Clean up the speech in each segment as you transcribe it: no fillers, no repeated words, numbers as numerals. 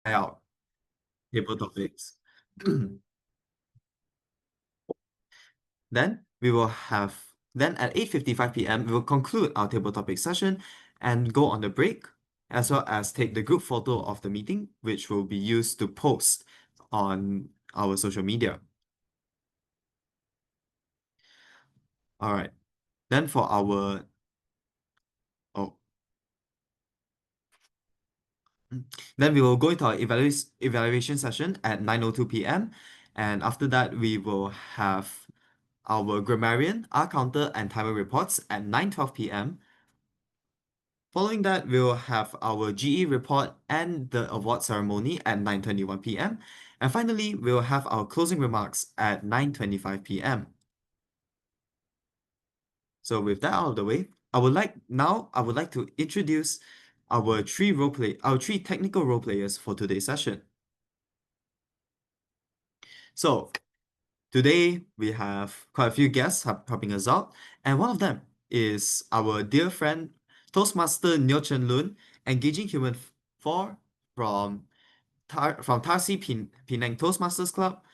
out table topics. Then at 8:55 p.m. we will conclude our table topic session and go on the break, as well as take the group photo of the meeting, which will be used to post on our social media. All right. Then for our oh then we will go into our evaluation session at 9:02 p.m. And after that, we will have our grammarian, R counter, and timer reports at 9:12 p.m. Following that, we'll have our GE report and the award ceremony at 9:21 p.m. And finally, we'll have our closing remarks at 9:25 p.m. So with that out of the way, I would like to introduce our three technical role players for today's session. So today we have quite a few guests helping us out, and one of them is our dear friend Toastmaster Neo Chen Lun, engaging human 4 from Tarsi Penang Toastmasters Club,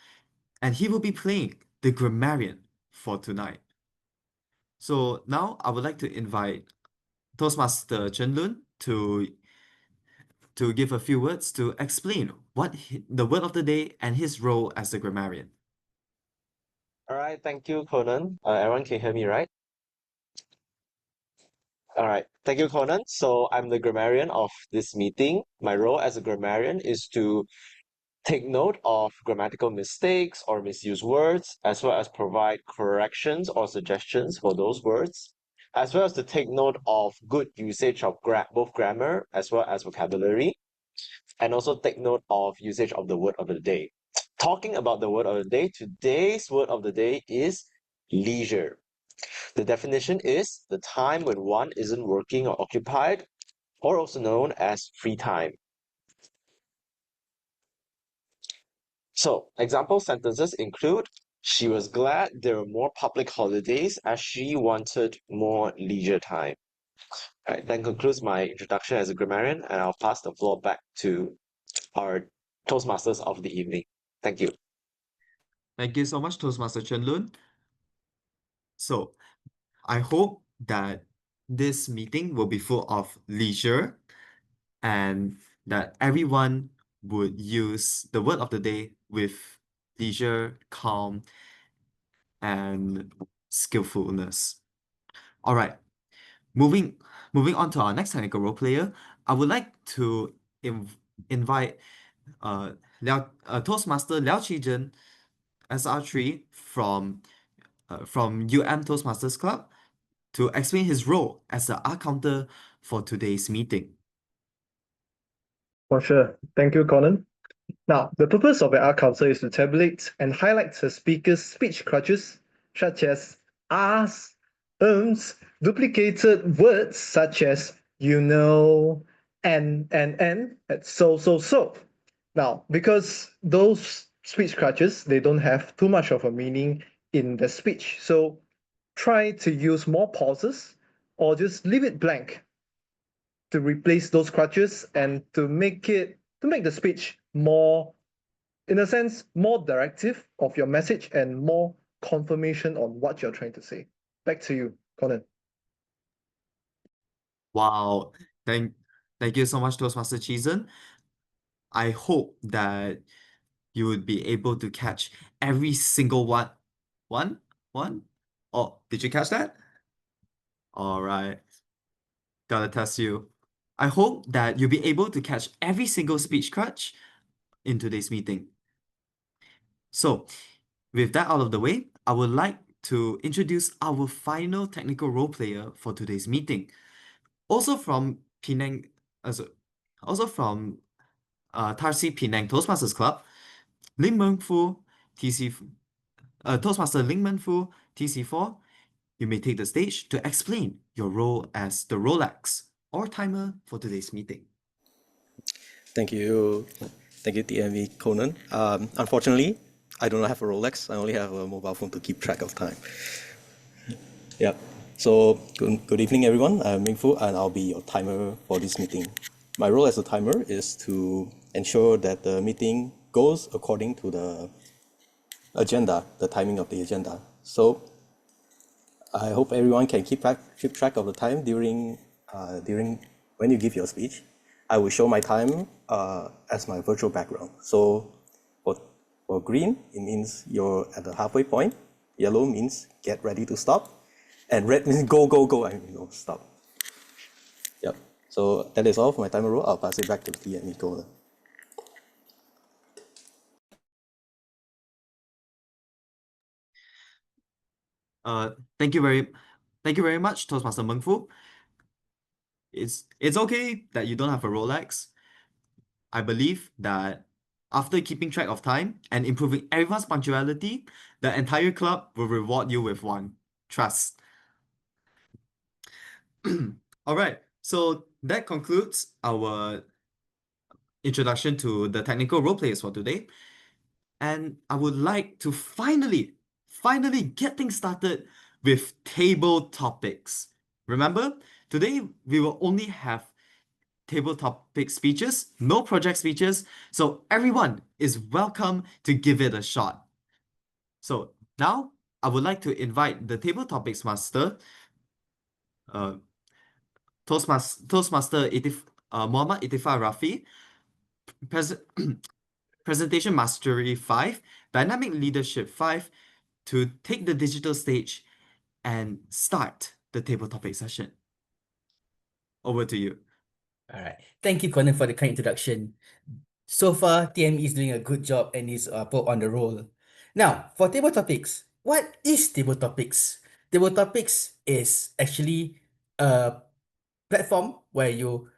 and he will be playing the Grammarian for tonight. So now I would like to invite Toastmaster Chen Lun to give a few words to explain the word of the day and his role as the grammarian. All right, thank you, Conan. Everyone can hear me, right? All right, thank you, Conan. So I'm the grammarian of this meeting. My role as a grammarian is to take note of grammatical mistakes or misused words, as well as provide corrections or suggestions for those words, as well as to take note of good usage of both grammar as well as vocabulary, and also take note of usage of the word of the day. Talking about the word of the day, today's word of the day is leisure. The definition is the time when one isn't working or occupied, or also known as free time. So, example sentences include, she was glad there were more public holidays as she wanted more leisure time. All right, that concludes my introduction as a grammarian, and I'll pass the floor back to our Toastmasters of the evening. Thank you. Thank you so much, Toastmaster Chen Lun. So I hope that this meeting will be full of leisure and that everyone would use the word of the day with leisure, calm, and skillfulness. All right, moving on to our next technical role player, I would like to invite Toastmaster Liao Zhen SR3 from Toastmasters Club to explain his role as the R counter for today's meeting. For sure. Thank you, Conan. Now, the purpose of an art council is to tabulate and highlight the speaker's speech crutches, such as ahs, duplicated words such as you know, and so. Now, because those speech crutches, they don't have too much of a meaning in the speech. So try to use more pauses or just leave it blank to replace those crutches and to make the speech more, in a sense, more directive of your message and more confirmation on what you're trying to say. Back to you, Conan. Wow, thank you so much, Toastmaster Cheezen. I hope that you would be able to catch every single one. One? Oh, did you catch that? All right. Gotta test you. I hope that you'll be able to catch every single speech crutch in today's meeting. So, with that out of the way, I would like to introduce our final technical role player for today's meeting. Also from Penang, also from Tarsi Penang Toastmasters Club, Meng Fu, Toastmaster Meng Fu, TC4, you may take the stage to explain your role as the Rolex or timer for today's meeting. Thank you, TME Conan. Unfortunately, I don't have a Rolex. I only have a mobile phone to keep track of time. Yeah. So good evening, everyone. I'm Ming Fu, and I'll be your timer for this meeting. My role as a timer is to ensure that the meeting goes according to the agenda, the timing of the agenda. So I hope everyone can keep track of the time during when you give your speech. I will show my time as my virtual background. So for green, it means you're at the halfway point. Yellow means get ready to stop. And red means go, go, go, and stop. Yep. So that is all for my timer roll. I'll pass it back to TME Conan. Thank you very much, Toastmaster Meng Fu. It's okay that you don't have a Rolex. I believe that after keeping track of time and improving everyone's punctuality, the entire club will reward you with one. Trust. All right, so that concludes our introduction to the technical role players for today. And I would like to finally get things started with table topics. Remember, today we will only have table topic speeches, no project speeches, so everyone is welcome to give it a shot. So now I would like to invite the table topics master, uh, Toastmaster Muhammad Ikhtifar Rafi, pres Presentation Mastery 5, Dynamic Leadership 5, to take the digital stage and start the table topic session. Over to you. All right. Thank you, Conan, for the kind introduction. So far, TME is doing a good job and is put on the roll. Now, for table topics, what is table topics? Table topics is actually a platform where you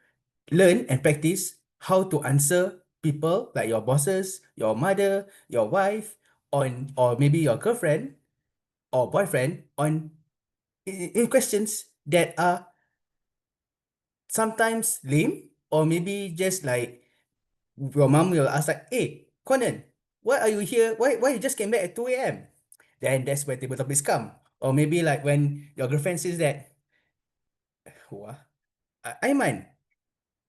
learn and practice how to answer people like your bosses, your mother, your wife, or maybe your girlfriend or boyfriend in questions that are sometimes lame, or maybe just like your mom will ask like, "Hey, Conan, why are you here? Why you just came back at 2 a.m.?" Then that's where table topics come. Or maybe like when your girlfriend says that, "Wah, Aimaan,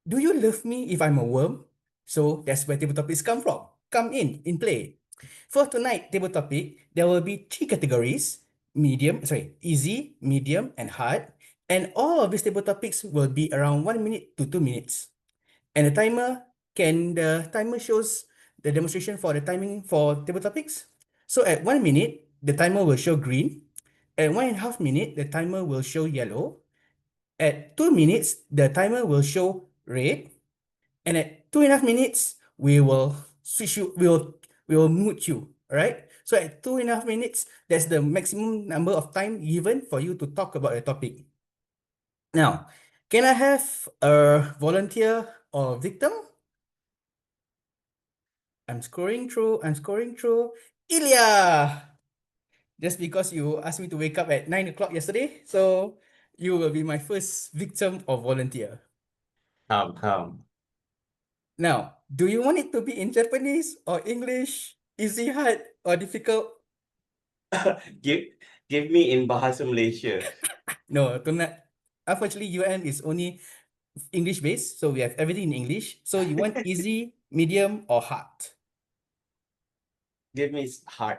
do you love me if I'm a worm?" So that's where table topics come in play. For tonight, table topic, there will be three categories: easy, medium, and hard. And all of these table topics will be around 1 minute to 2 minutes. And the timer shows the demonstration for the timing for table topics. So at 1 minute, the timer will show green. At 1.5 minutes, the timer will show yellow. At 2 minutes, the timer will show red. And at 2.5 minutes, we will switch you, we will mute you. All right. So at 2.5 minutes, that's the maximum number of time given for you to talk about the topic. Now, can I have a volunteer or victim? I'm scrolling through. Ilya! Just because you asked me to wake up at 9 o'clock yesterday, so you will be my first victim or volunteer. Come. Now, do you want it to be in Japanese or English? Easy, hard, or difficult? Give me in Bahasa Malaysia. No, unfortunately, UN is only English based, so we have everything in English. So you want easy, medium, or hard? Give me hard.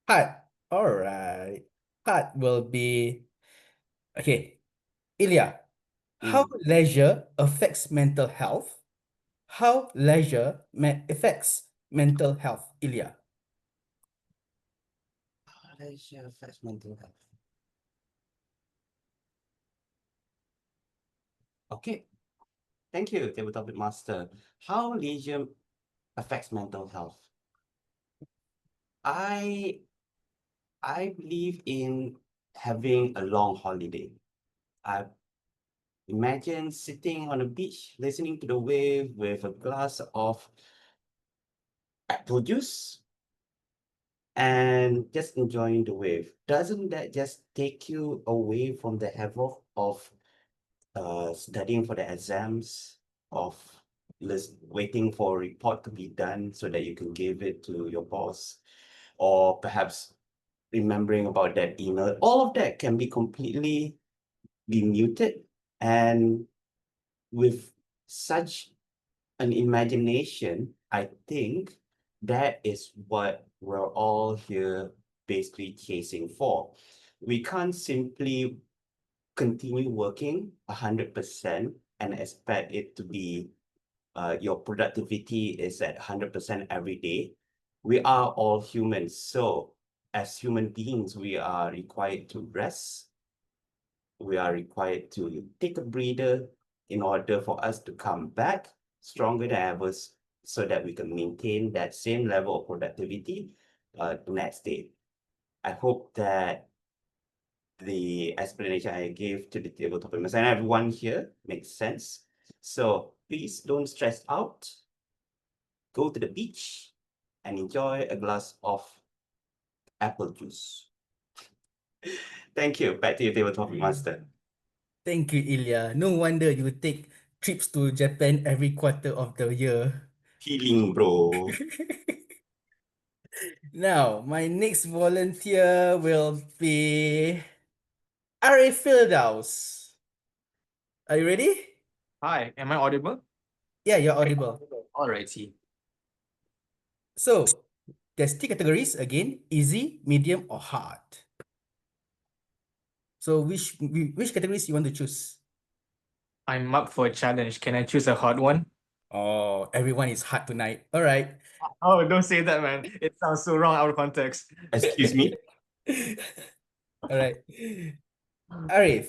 Hard. All right. Hard will be okay. Ilya, how leisure affects mental health? How leisure affects mental health, Ilya? Leisure affects mental health. Okay. Thank you, Table Topic Master. How leisure affects mental health? I believe in having a long holiday. I imagine sitting on a beach, listening to the wave with a glass of apple juice and just enjoying the wave. Doesn't that just take you away from the havoc of studying for the exams, of waiting for a report to be done so that you can give it to your boss, or perhaps remembering about that email? All of that can be completely be muted, and with such an imagination, I think that is what we're all here basically chasing for. We can't simply continue working 100% and expect it to be your productivity is at 100% every day. We are all humans. So as human beings, we are required to rest. We are required to take a breather in order for us to come back stronger than ever so that we can maintain that same level of productivity the next day. I hope that the explanation I gave to the tabletop members and everyone here makes sense. So please don't stress out. Go to the beach and enjoy a glass of apple juice. Thank you. Back to you, tabletop master. Thank you, Ilya. No wonder you take trips to Japan every quarter of the year. Healing, bro. Now, my next volunteer will be Arief Firdaus. Are you ready? Hi, am I audible? Yeah, you're audible. Alrighty. So, there's three categories again: easy, medium, or hard. So, which categories you want to choose? I'm up for a challenge. Can I choose a hard one? Oh, everyone is hard tonight. All right. Oh, don't say that, man. It sounds so wrong out of context. Excuse me? All right. Arif,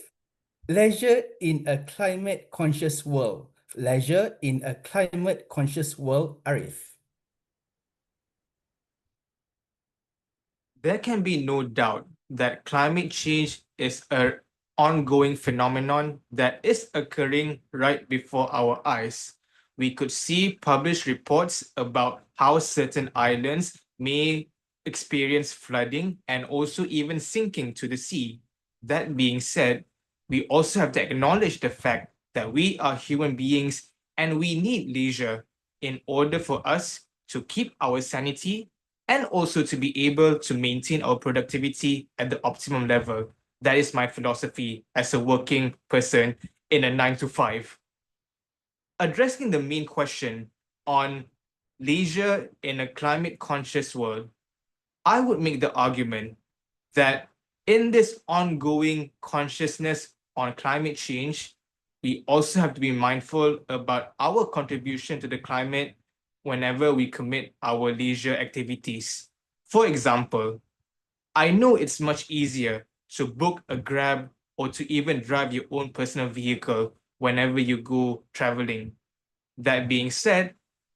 leisure in a climate conscious world. Leisure in a climate conscious world, Arif. There can be no doubt that climate change is an ongoing phenomenon that is occurring right before our eyes. We could see published reports about how certain islands may experience flooding and also even sinking to the sea. That being said, we also have to acknowledge the fact that we are human beings and we need leisure in order for us to keep our sanity and also to be able to maintain our productivity at the optimum level. That is my philosophy as a working person in a 9 to 5. Addressing the main question on leisure in a climate conscious world, I would make the argument that in this ongoing consciousness on climate change, we also have to be mindful about our contribution to the climate whenever we commit our leisure activities. For example, I know it's much easier to book a Grab or to even drive your own personal vehicle whenever you go traveling. That being said,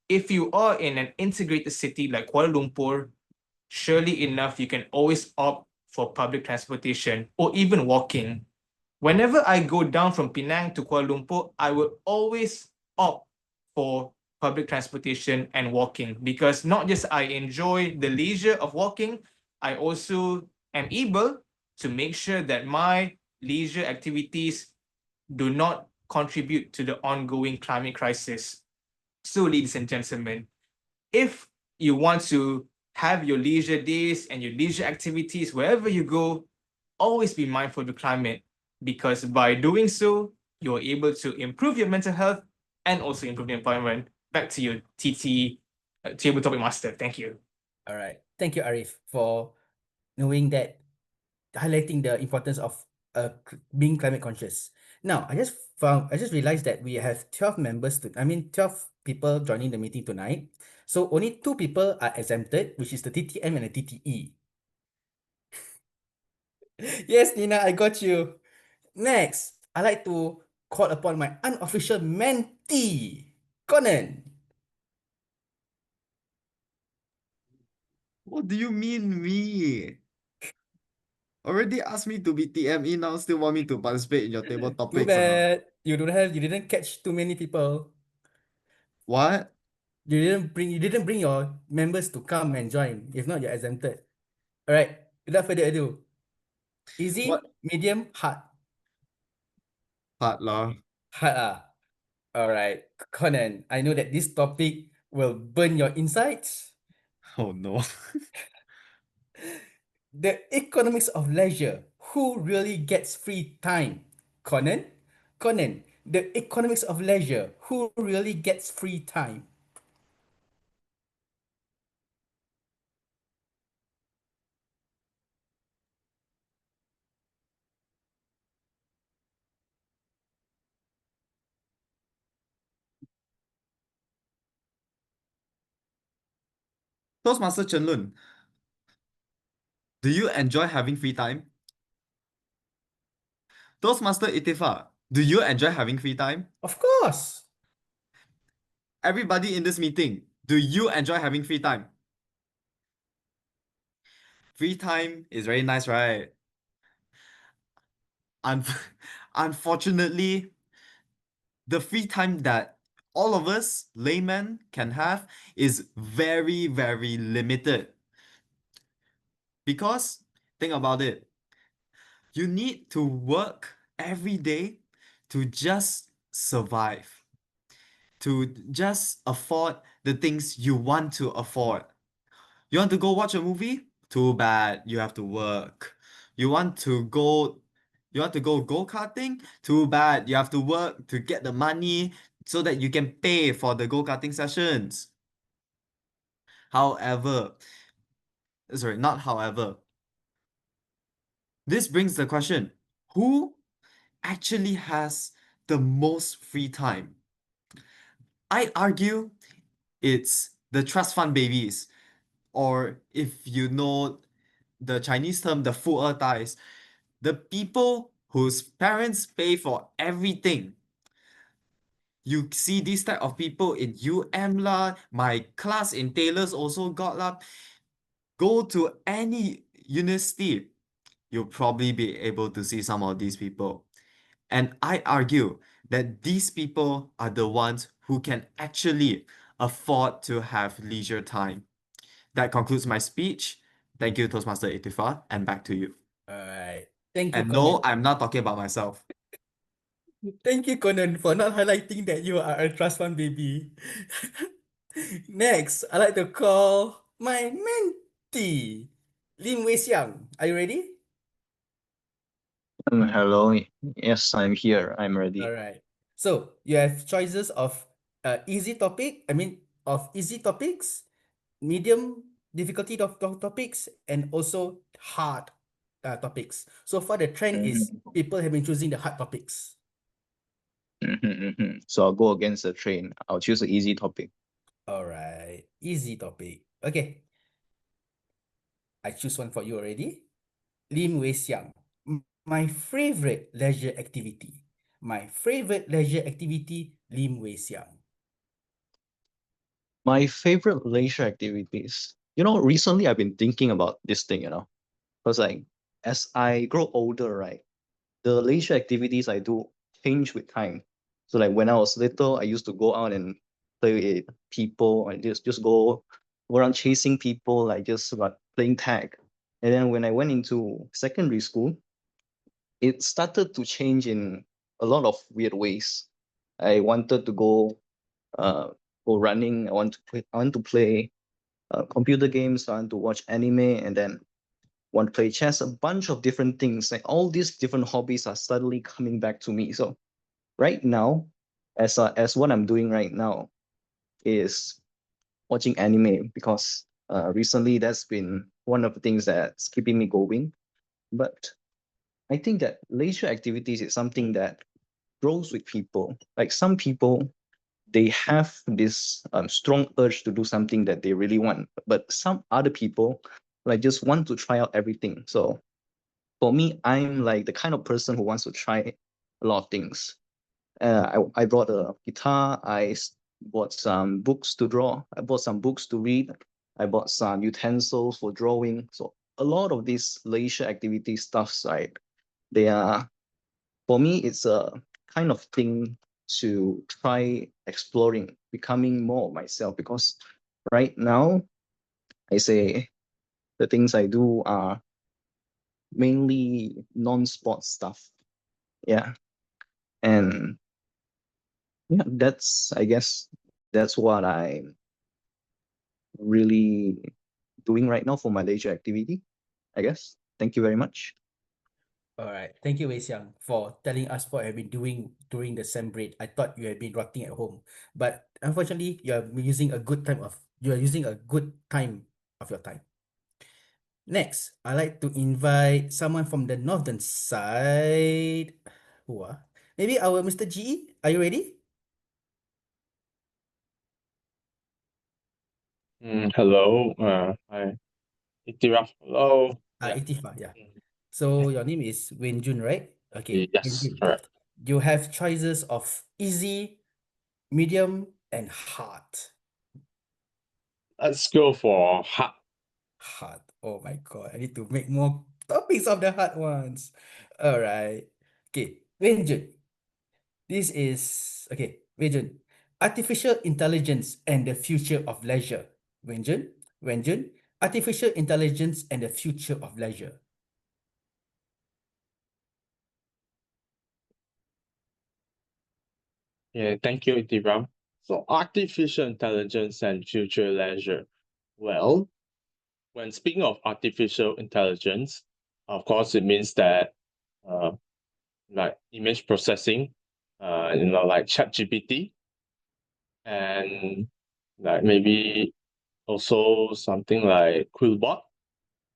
if you are in an integrated city like Kuala Lumpur, surely enough, you can always opt for public transportation or even walking. Whenever I go down from Penang to Kuala Lumpur, I will always opt for public transportation and walking because not just I enjoy the leisure of walking, I also am able to make sure that my leisure activities do not contribute to the ongoing climate crisis. So, ladies and gentlemen, if you want to have your leisure days and your leisure activities wherever you go, always be mindful of the climate because by doing so, you're able to improve your mental health and also improve the environment. Back to you, TT, Table Topic Master. Thank you. All right. Thank you, Arif, for knowing that, highlighting the importance of being climate conscious. Now, I just realized that we have 12 members, 12 people joining the meeting tonight. So only two people are exempted, which is the TTM and the TTE. Yes, Nina, I got you. Next, I like to call upon my unofficial mentee, Conan. What do you mean me? Already asked me to be TME now, still want me to participate in your table Too topics. bad you didn't catch too many people. What? You didn't bring your members to come and join. If not, you're exempted. All right. Without further ado, What? easy, medium, hard. Hard lah. Hard ah. All right, Conan. I know that this topic will burn your insides. Oh no. The economics of leisure. Who really gets free time? Conan? Conan, the economics of leisure. Who really gets free time? Toastmaster Chen Lun, do you enjoy having free time? Toastmaster Ikhtifar, do you enjoy having free time? Of course. Everybody in this meeting, do you enjoy having free time? Free time is very nice, right? Un- Unfortunately, the free time that all of us laymen can have is very, very limited. Because, think about it, you need to work every day to just survive, to just afford the things you want to afford. You want to go watch a movie? Too bad, you have to work. You want to go go-karting? Too bad, you have to work to get the money so that you can pay for the go-karting sessions. However, sorry, not however. This brings the question, who actually has the most free time? I argue it's the trust fund babies, or if you know the Chinese term, the 富二代, the people whose parents pay for everything. You see these type of people in UM lah, my class in Taylor's also got lah. Go to any university, you'll probably be able to see some of these people. And I argue that these people are the ones who can actually afford to have leisure time. That concludes my speech. Thank you, Toastmaster Ikhtifar, and back to you. All right. Thank you, And Conan. no, I'm not talking about myself. Thank you, Conan, for not highlighting that you are a trust fund baby. Next, I'd like to call my mentee, Lim Wei Xiang. Are you ready? Hello. Yes, I'm here. I'm ready. All right. So you have choices of easy topic, of easy topics, medium difficulty topics, and also hard topics. So far, the trend is Mhm, people have been choosing the hard topics. So I'll go against the train. I'll choose an easy topic. All right, easy topic. Okay, I choose one for you already. Lim Wei Xiang. My favorite leisure activity. My favorite leisure activity, Lim Wei Xiang. My favorite leisure activities. Recently I've been thinking about this thing, because as I grow older, right, the leisure activities I do change with time. So when I was little, I used to go out and play with people and just go around chasing people, just about playing tag. And then when I went into secondary school, it started to change in a lot of weird ways. I wanted to go running. I want to play computer games. I want to watch anime, and then want to play chess. A bunch of different things. Like all these different hobbies are suddenly coming back to me. So right now, as what I'm doing right now is watching anime because recently that's been one of the things that's keeping me going. But I think that leisure activities is something that grows with people. Like some people, they have this strong urge to do something that they really want, but some other people just want to try out everything. So for me, I'm like the kind of person who wants to try a lot of things. I brought a guitar. Bought some books to draw. I bought some books to read. I bought some utensils for drawing. So a lot of these leisure activity stuffs, right? They are, for me, it's a kind of thing to try exploring, becoming more myself. Because right now, I say the things I do are mainly non-sport stuff. Yeah. And yeah, I guess that's what I'm really doing right now for my leisure activity, I guess. Thank you very much. All right. Thank you, Wei Xiang, for telling us what you have been doing during the sem break. I thought you had been rotting at home, but unfortunately, you are using a good time of your time. Next, I like to invite someone from the northern side. Who are? Maybe our Mr. GE. Are you ready? Hello, hi, Ikhtifar. Hello. Yeah. Ikhtifar, yeah. So your name is Wen Jun, right? Okay, Wen Yes, Jun. correct. You have choices of easy, medium, and hard. Let's go for hard. Hard. Oh my god, I need to make more topics of the hard ones. All right. Okay, Wen Jun. This is okay, Wen Jun. Artificial intelligence and the future of leisure. Wen Jun. Wen Jun. Artificial intelligence and the future of leisure. Yeah, thank you, Ikhtifar. So, artificial intelligence and future leisure. Well, when speaking of artificial intelligence, of course, it means that uh, like image processing, like ChatGPT, and like maybe also something like Quillbot.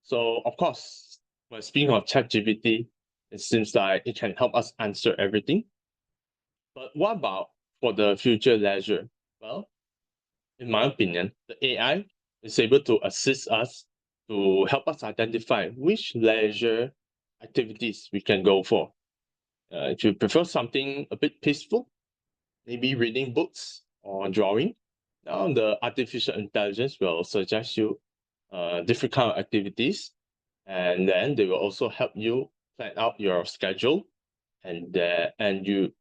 So, of course, when speaking of ChatGPT, it seems like it can help us answer everything. But what about for the future leisure? Well, in my opinion, the AI is able to assist us to help us identify which leisure activities we can go for. If you prefer something a bit peaceful, maybe reading books or drawing, now the artificial intelligence will suggest you different kind of activities, and then they will also help you plan out your schedule, and you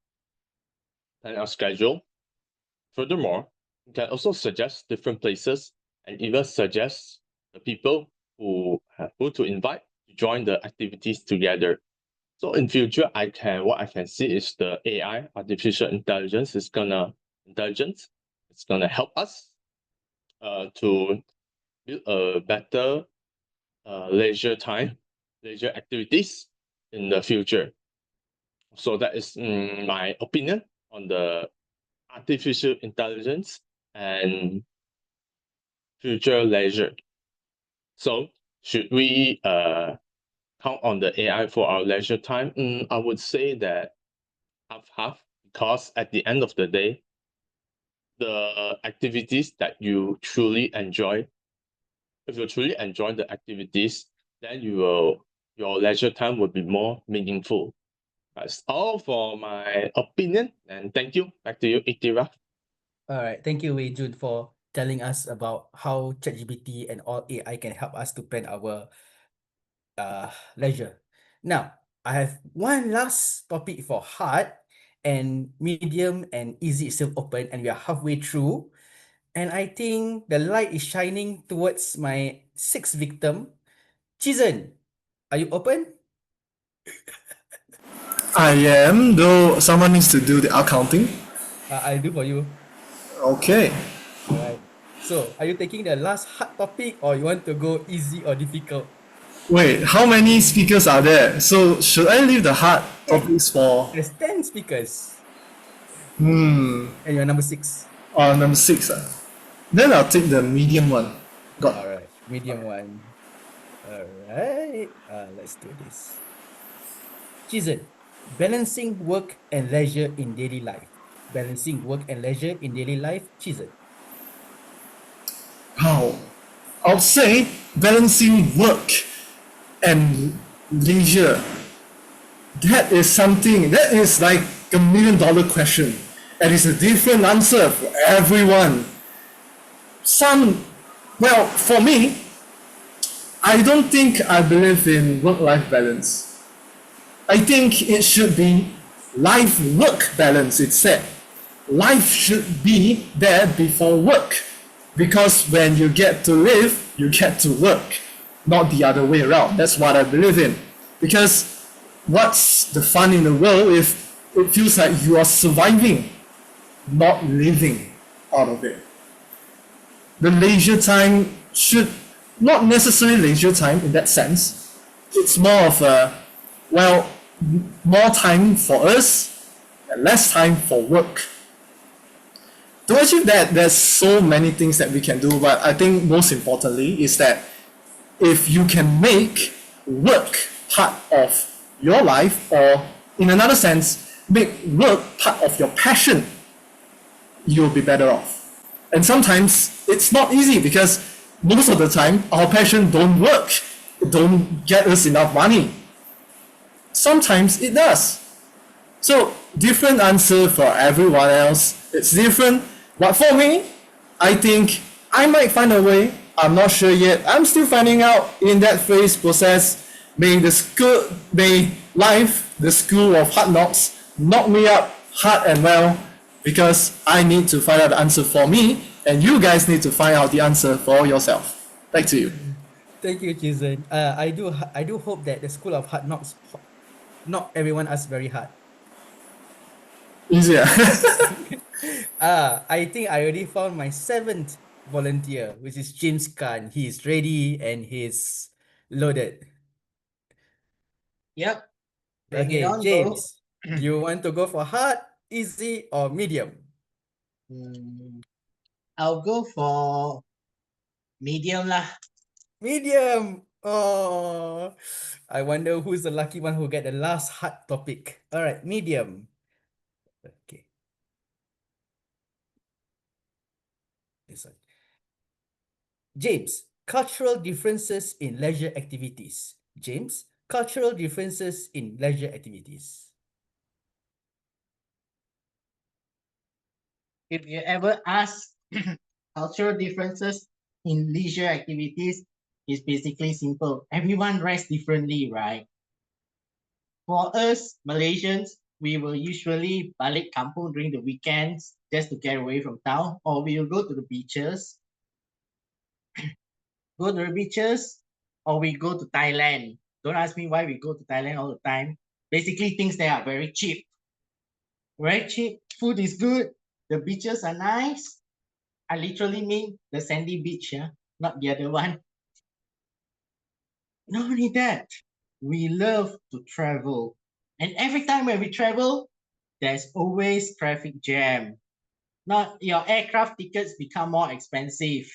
plan out schedule. Furthermore, you can also suggest different places and even suggest the people who to invite to join the activities together. So in future, what I can see is the AI, artificial intelligence, is gonna intelligence. It's gonna help us to build a better leisure time, leisure activities in the future. So that is my opinion on the artificial intelligence and future leisure. So should we count on the AI for our leisure time? I would say that half, because at the end of the day, the activities that you truly enjoy, if you truly enjoy the activities, then your leisure time will be more meaningful. That's all for my opinion, and thank you. Back to you, Ikhtifar. All right. Thank you, Wei Jun, for telling us about how ChatGPT and all AI can help us to plan our leisure. Now, I have one last topic for hard and medium and easy is still open, and we are halfway through. And I think the light is shining towards my sixth victim. Chizen, are you open? I am, though someone needs to do the accounting. I'll do for you. Okay. All right. So, are you taking the last hard topic or you want to go easy or difficult? Wait, how many speakers are there? So should I leave the hard topics for There's 10 speakers hmm and you're number 6. number 6? Then I'll take the medium one. Got All right. Medium one. All right. Let's do this. Chizen, balancing work and leisure in daily life. Balancing work and leisure in daily life, Chizen. how I'll say balancing work and leisure. That is something that is like $1 million question. And it's a different answer for everyone. Well, for me, I don't think I believe in work-life balance. I think it should be life-work balance, it's said. Life should be there before work. Because when you get to live, you get to work. Not the other way around. That's what I believe in. Because what's the fun in the world if it feels like you are surviving, not living out of it? The leisure time should not necessarily leisure time in that sense. It's more of a well, more time for us and less time for work. To achieve that, there's so many things that we can do, but I think most importantly is that if you can make work part of your life, or in another sense, make work part of your passion, you'll be better off. And sometimes it's not easy because most of the time our passion don't work, it don't get us enough money. Sometimes it does. So different answer for everyone else. It's different. But for me, I think I might find a way. I'm not sure yet. I'm still finding out in that phase process. May life, the school of hard knocks, knock me up hard and well, because I need to find out the answer for me, and you guys need to find out the answer for yourself. Back to you. Thank you, Jason. I do hope that the School of Hard Knocks knock everyone us very hard. Easier. I think I already found my 7th volunteer, which is James Khan. He's ready and he's loaded. Yep. Bring it Okay, on, bro. James, you want to go for hard, easy, or medium? I'll go for medium lah. Medium. Oh, I wonder who's the lucky one who get the last hard topic. All right, medium. Okay. This one. James, cultural differences in leisure activities. James, cultural differences in leisure activities. If you ever ask cultural differences in leisure activities, it's basically simple. Everyone rests differently, right? For us Malaysians, we will usually balik kampung during the weekends just to get away from town, or we will go to the beaches. Or we go to Thailand. Don't ask me why we go to Thailand all the time. Basically, things that are very cheap. Very cheap. Food is good. The beaches are nice. I literally mean the sandy beach, yeah, not the other one. Not only that, we love to travel. And every time when we travel, there's always traffic jam. Not your aircraft tickets become more expensive.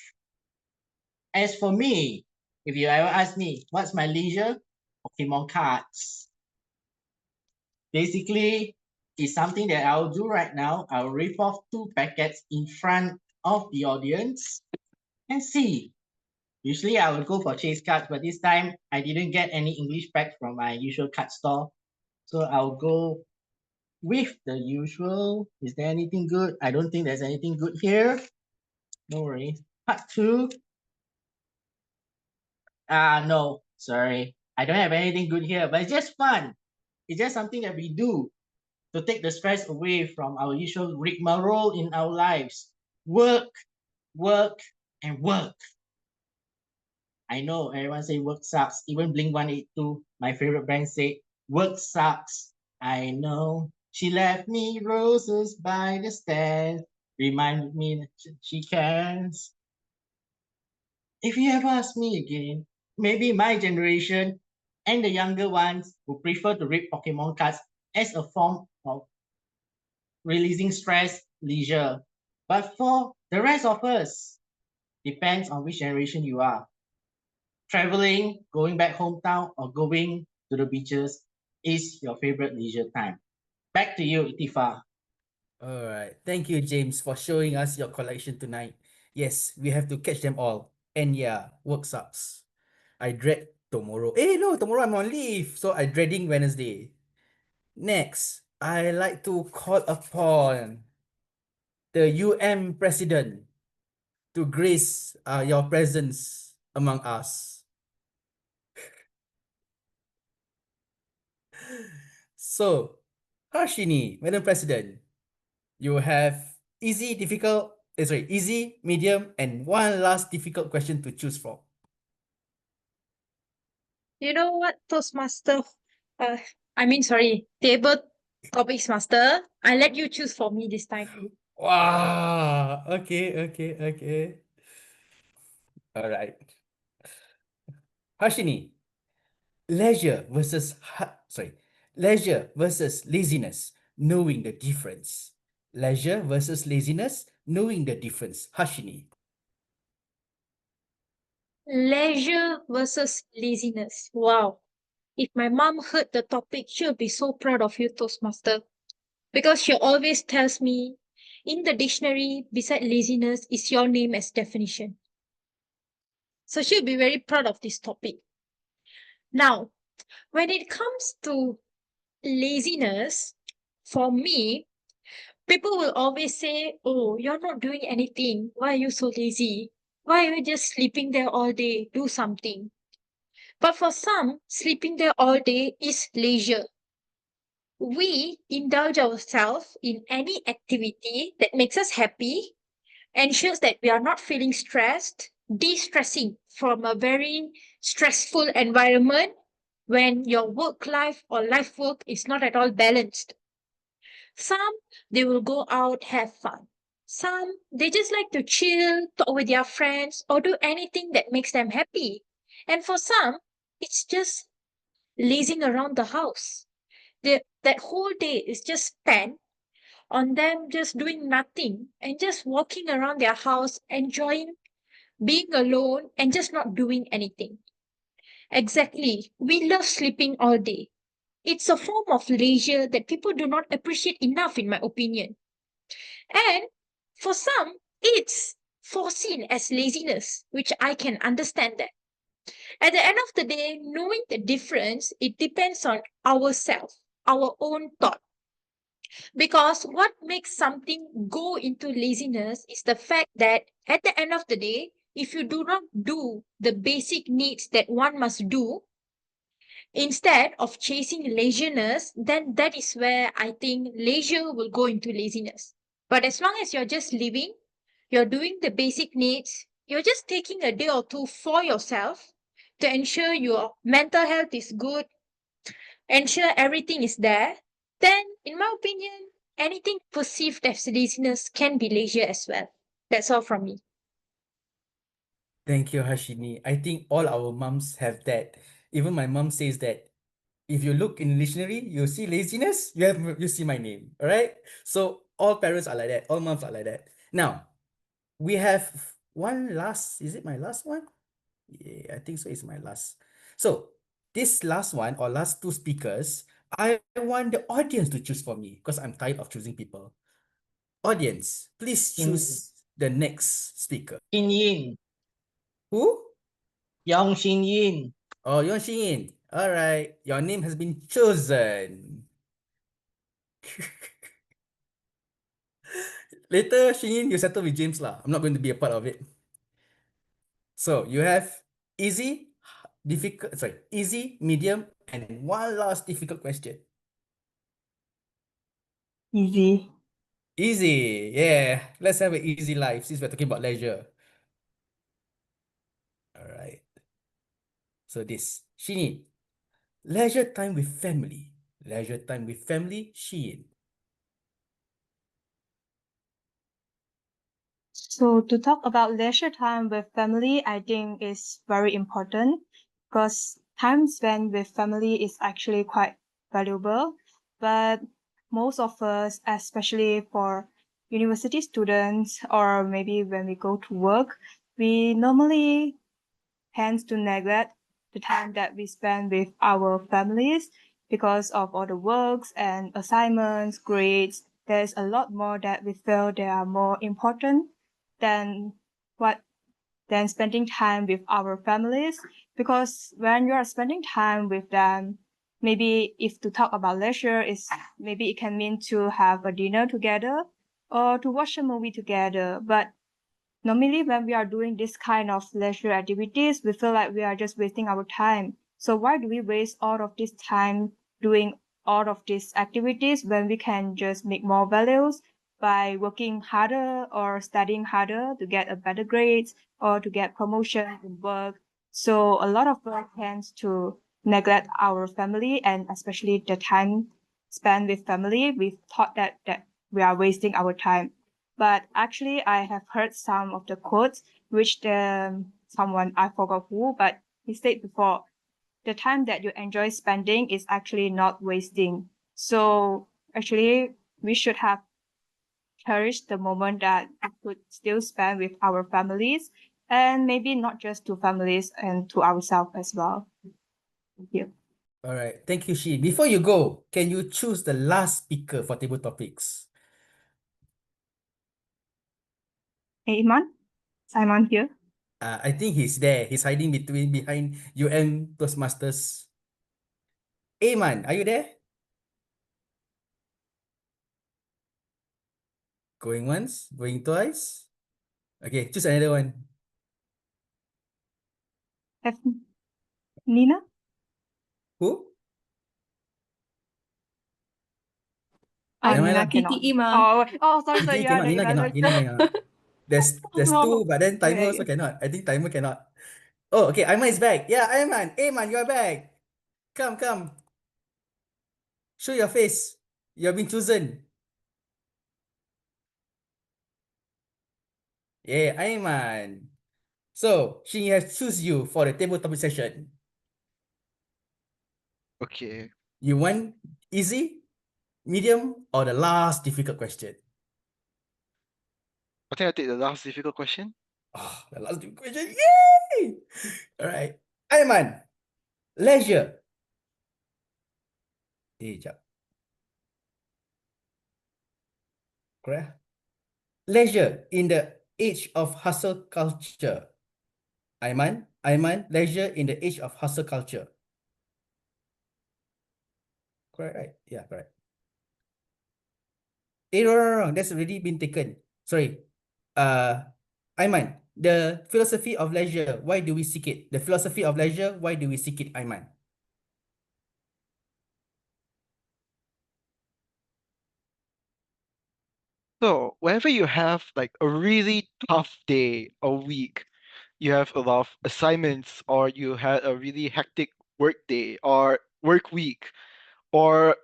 As for me, if you ever ask me, what's my leisure? Pokemon cards. Basically, it's something that I'll do right now. I'll rip off 2 packets in front of the audience and see. Usually I would go for chase cards, but this time I didn't get any English packs from my usual card store. So I'll go with the usual. Is there anything good? I don't think there's anything good here. No worries. Part 2. No, sorry. I don't have anything good here, but it's just fun. It's just something that we do to take the stress away from our usual rigmarole in our lives. Work, work, and work. I know everyone say work sucks. Even Blink-182, my favorite band, say work sucks. I know. She left me roses by the stairs. Remind me that she cares. If you ever ask me again, maybe my generation and the younger ones who prefer to read Pokemon cards as a form of releasing stress, leisure. But for the rest of us, depends on which generation you are. Traveling, going back hometown, or going to the beaches is your favorite leisure time. Back to you, Ikhtifar. All right. Thank you, James, for showing us your collection tonight. Yes, we have to catch them all. And yeah, work sucks. I dread tomorrow. No, tomorrow I'm on leave. So I'm dreading Wednesday. Next, I like to call upon the president to grace your presence among us. So, Harshini, Madam President, you have easy, medium, and one last difficult question to choose from. You know what, Toastmaster? Table topics master. I let you choose for me this time. Wow. Okay. All right. Harshini, leisure versus leisure versus laziness, knowing the difference. Leisure versus laziness, knowing the difference. Harshini. Leisure versus laziness. Wow. If my mom heard the topic, she'll be so proud of you, Toastmaster. Because she always tells me, in the dictionary, beside laziness is your name as definition. So she'll be very proud of this topic. Now, when it comes to laziness, for me, people will always say, oh, you're not doing anything. Why are you so lazy? Why are you just sleeping there all day? Do something. But for some, sleeping there all day is leisure. We indulge ourselves in any activity that makes us happy, ensures that we are not feeling stressed, de-stressing from a very stressful environment when your work life or life work is not at all balanced. Some, they will go out, have fun. Some, they just like to chill, talk with their friends, or do anything that makes them happy. And for some, it's just lazing around the house. That whole day is just spent on them just doing nothing and just walking around their house, enjoying being alone and just not doing anything. Exactly. We love sleeping all day. It's a form of leisure that people do not appreciate enough, in my opinion. And for some, it's foreseen as laziness, which I can understand that. At the end of the day, knowing the difference, it depends on ourselves, our own thought. Because what makes something go into laziness is the fact that at the end of the day, if you do not do the basic needs that one must do, instead of chasing laziness, then that is where I think leisure will go into laziness. But as long as you're just living, you're doing the basic needs, you're just taking a day or two for yourself to ensure your mental health is good, ensure everything is there, then, in my opinion, anything perceived as laziness can be leisure as well. That's all from me. Thank you, Harshini. I think all our moms have that. Even my mom says that if you look in the dictionary, you see laziness, you see my name. All right. So all parents are like that. All moms are like that. Now we have one last. Is it my last one? Yeah, I think so. It's my last. So this last one or last two speakers, I want the audience to choose for me because I'm tired of choosing people. Audience, please choose the next speaker. Shin Yin. Who? Yong Shin Yin. Oh, Yong Xin. All right, your name has been chosen. Later, Xin, you settle with James lah. I'm not going to be a part of it. So you have easy, difficult, easy, medium, and one last difficult question. Easy. Easy, yeah. Let's have an easy life since we're talking about leisure. All right. So this, Shini, leisure time with family. Leisure time with family, Shin. So to talk about leisure time with family, I think is very important because time spent with family is actually quite valuable. But most of us, especially for university students or maybe when we go to work, we normally tend to neglect the time that we spend with our families because of all the works and assignments, grades. There's a lot more that we feel they are more important than what than spending time with our families, because when you are spending time with them, maybe if to talk about leisure is maybe it can mean to have a dinner together or to watch a movie together. But normally when we are doing this kind of leisure activities, we feel like we are just wasting our time. So why do we waste all of this time doing all of these activities when we can just make more values by working harder or studying harder to get a better grades or to get promotion in work? So a lot of us tends to neglect our family and especially the time spent with family. We thought that we are wasting our time. But actually, I have heard some of the quotes, which someone, I forgot who, but he said before, the time that you enjoy spending is actually not wasting. So actually, we should have cherished the moment that we could still spend with our families, and maybe not just to families and to ourselves as well. Thank you. All right. Thank you, Shin. Before you go, can you choose the last speaker for table topics? Aimaan? Aimaan here? I think he's there. He's hiding behind UM Toastmasters. Aimaan, are you there? Going once, going twice. Okay, choose another one. Have Nina? Who? Nina Never mind cannot. Iman. Sorry, Nina yeah, cannot. Nina Nina. cannot. Nina cannot. There's two, but then timer also Okay. cannot. I think timer cannot. Oh, okay. Aimaan is back. Yeah, Aimaan. Aimaan, you're back. Come. Show your face. You have been chosen. Yeah, Aimaan. So, she has choose you for the table topic session. Okay. You want easy, medium, or the last difficult question? I think I take the last difficult question. Oh, the last difficult question. Yay! All right. Aimaan, leisure. Jap. Correct. Leisure in the age of hustle culture. Aimaan, leisure in the age of hustle culture. Correct, right? Yeah, correct. No. That's already been taken. Sorry. Aimaan, the philosophy of leisure, why do we seek it? The philosophy of leisure, why do we seek it, Aimaan? So, whenever you have like a really tough day a week, you have a lot of assignments, or you had a really hectic work day or work week, or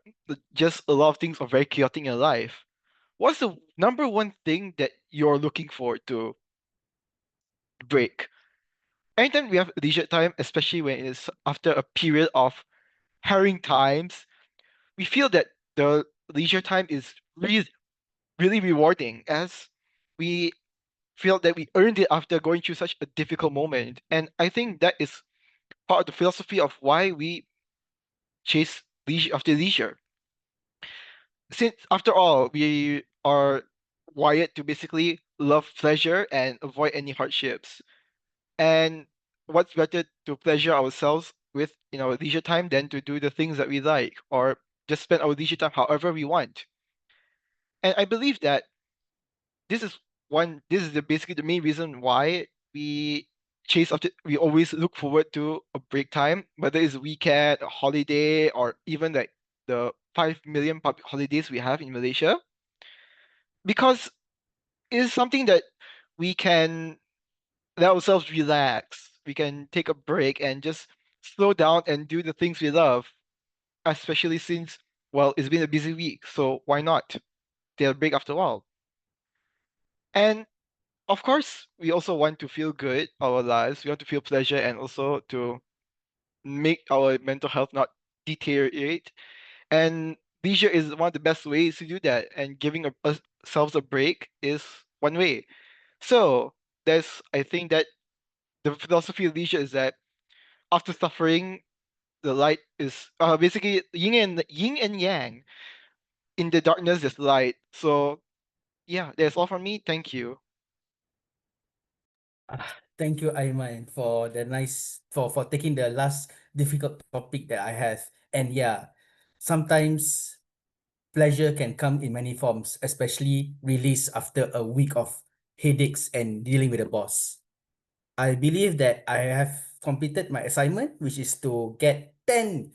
just a lot of things are very chaotic in your life, what's the number one thing that you're looking for to break? Anytime we have leisure time, especially when it's after a period of harrowing times, we feel that the leisure time is really rewarding, as we feel that we earned it after going through such a difficult moment. And I think that is part of the philosophy of why we chase leisure after leisure. Since after all, we are wired to basically love pleasure and avoid any hardships. And what's better to pleasure ourselves with in our leisure time than to do the things that we like, or just spend our leisure time however we want. And I believe that this is the basically the main reason why we always look forward to a break time, whether it's a weekend, a holiday, or even like the 5 million public holidays we have in Malaysia, because it is something that we can let ourselves relax. We can take a break and just slow down and do the things we love, especially since, well, it's been a busy week, so why not take a break after a while? And of course, we also want to feel good our lives. We want to feel pleasure and also to make our mental health not deteriorate. And leisure is one of the best ways to do that. And giving ourselves a break is one way. So I think that the philosophy of leisure is that after suffering, the light is basically yin and yang. In the darkness, there's light. So yeah, that's all from me. Thank you. Thank you, Aimaan, for the for taking the last difficult topic that I have. And yeah, sometimes pleasure can come in many forms, especially release after a week of headaches and dealing with the boss. I believe that I have completed my assignment, which is to get 10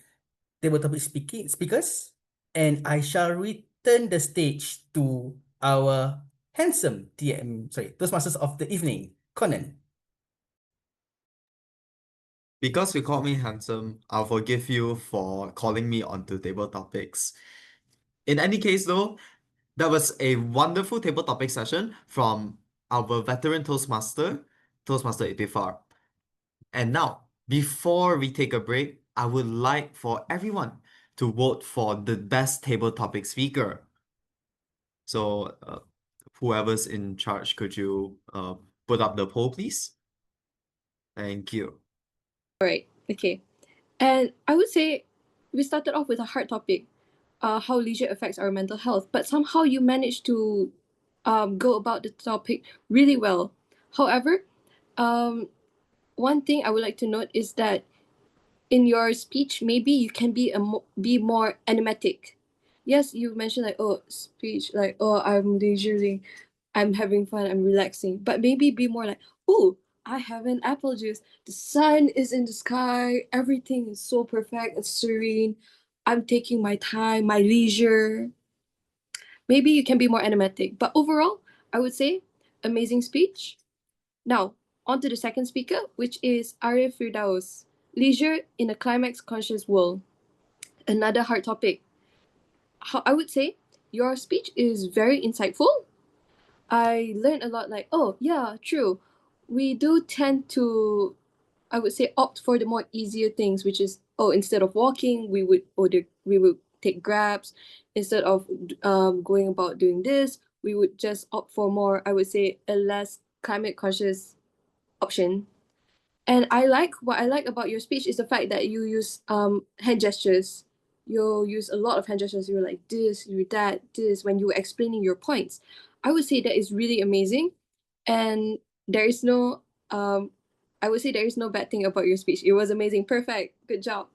table topic speakers, and I shall return the stage to our handsome Toastmasters of the evening, Conan. Because you called me handsome, I'll forgive you for calling me onto table topics. In any case, though, that was a wonderful table topic session from our veteran Toastmaster Ikhtifar. And now, before we take a break, I would like for everyone to vote for the best table topic speaker. So, whoever's in charge, could you put up the poll, please? Thank you. All right. Okay. And I would say we started off with a hard topic, how leisure affects our mental health, but somehow you managed to go about the topic really well. However, one thing I would like to note is that in your speech, maybe you can be more animatic. Yes, you mentioned like, oh, speech, like, oh, I'm leisurely, I'm having fun, I'm relaxing. But maybe be more like, oh, I have an apple juice. The sun is in the sky. Everything is so perfect and serene. I'm taking my time, my leisure. Maybe you can be more animatic. But overall, I would say amazing speech. Now, on to the second speaker, which is Arief Firdaus. Leisure in a climax conscious world. Another hard topic. How I would say your speech is very insightful. I learned a lot like, oh yeah, true. We do tend to, I would say, opt for the more easier things, which is, oh, instead of walking, we would take grabs. Instead of going about doing this, we would just opt for more, I would say, a less climate conscious option. And what I like about your speech is the fact that you use hand gestures. You use a lot of hand gestures. You're like this, you that, this when you were explaining your points. I would say that is really amazing, and there is no I would say there is no bad thing about your speech. It was amazing, perfect, good job.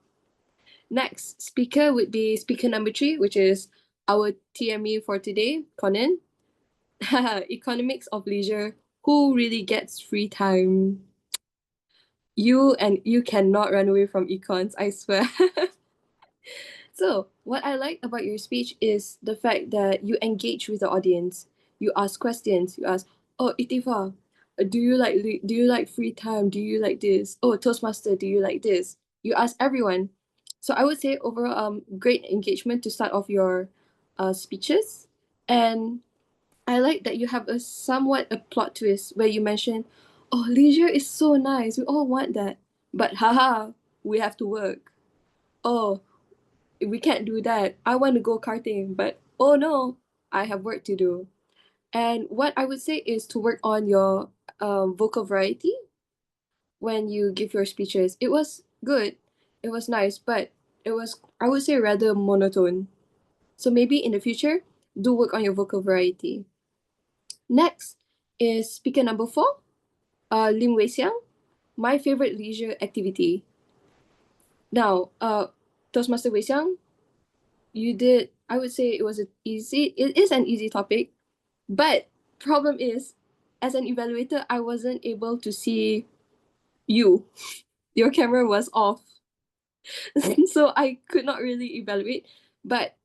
Next speaker would be speaker number 3, which is our TME for today, Conan. Economics of leisure. Who really gets free time? You cannot run away from econs, I swear. So, what I like about your speech is the fact that you engage with the audience. You ask questions. You ask, "Oh, Ikhtifar, do you like free time? Do you like this? Oh, Toastmaster, do you like this?" You ask everyone. So I would say overall, great engagement to start off your speeches, and I like that you have a somewhat a plot twist where you mention, "Oh, leisure is so nice. We all want that, but haha, we have to work. Oh, we can't do that. I want to go karting, but oh no, I have work to do." And what I would say is to work on your vocal variety when you give your speeches. It was good, it was nice, but it was, I would say, rather monotone. So maybe in the future, do work on your vocal variety. Next is speaker number 4, Lim Wei Xiang, my favorite leisure activity. Now, Toastmaster Wei Xiang, you did, I would say it is an easy topic, but problem is, as an evaluator, I wasn't able to see you. Your camera was off. So I could not really evaluate. But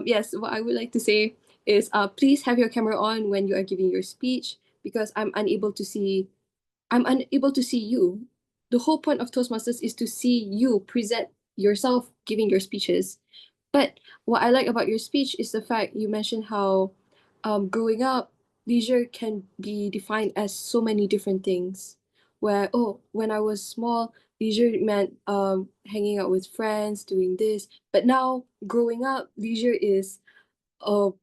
yes, what I would like to say is please have your camera on when you are giving your speech, because I'm unable to see you. The whole point of Toastmasters is to see you present yourself giving your speeches. But what I like about your speech is the fact you mentioned how growing up, leisure can be defined as so many different things. Where, oh, when I was small, leisure meant hanging out with friends, doing this. But now, growing up, leisure is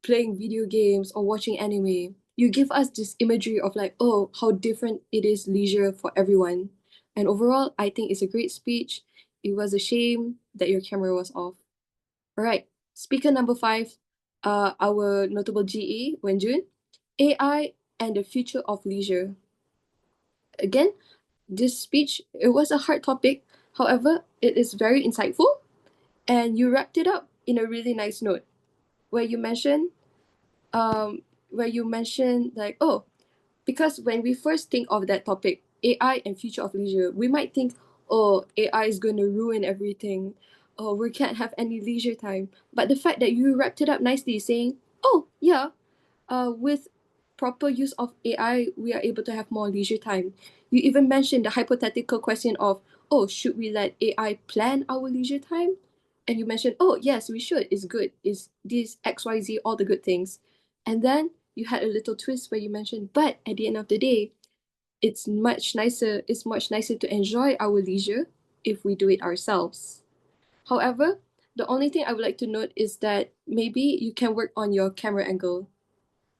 playing video games or watching anime. You give us this imagery of like, oh, how different it is leisure for everyone. And overall, I think it's a great speech. It was a shame that your camera was off. All right, speaker number 5, our notable GE, Wen Jun, AI and the future of leisure. Again, this speech, it was a hard topic. However, it is very insightful, and you wrapped it up in a really nice note where you mentioned like, oh, because when we first think of that topic, AI and future of leisure, we might think, oh, AI is going to ruin everything. Oh, we can't have any leisure time. But the fact that you wrapped it up nicely saying, oh, yeah, with proper use of AI, we are able to have more leisure time. You even mentioned the hypothetical question of, oh, should we let AI plan our leisure time? And you mentioned, oh, yes, we should. It's good. It's this XYZ, all the good things. And then you had a little twist where you mentioned, but at the end of the day, it's much nicer to enjoy our leisure if we do it ourselves. However, the only thing I would like to note is that maybe you can work on your camera angle.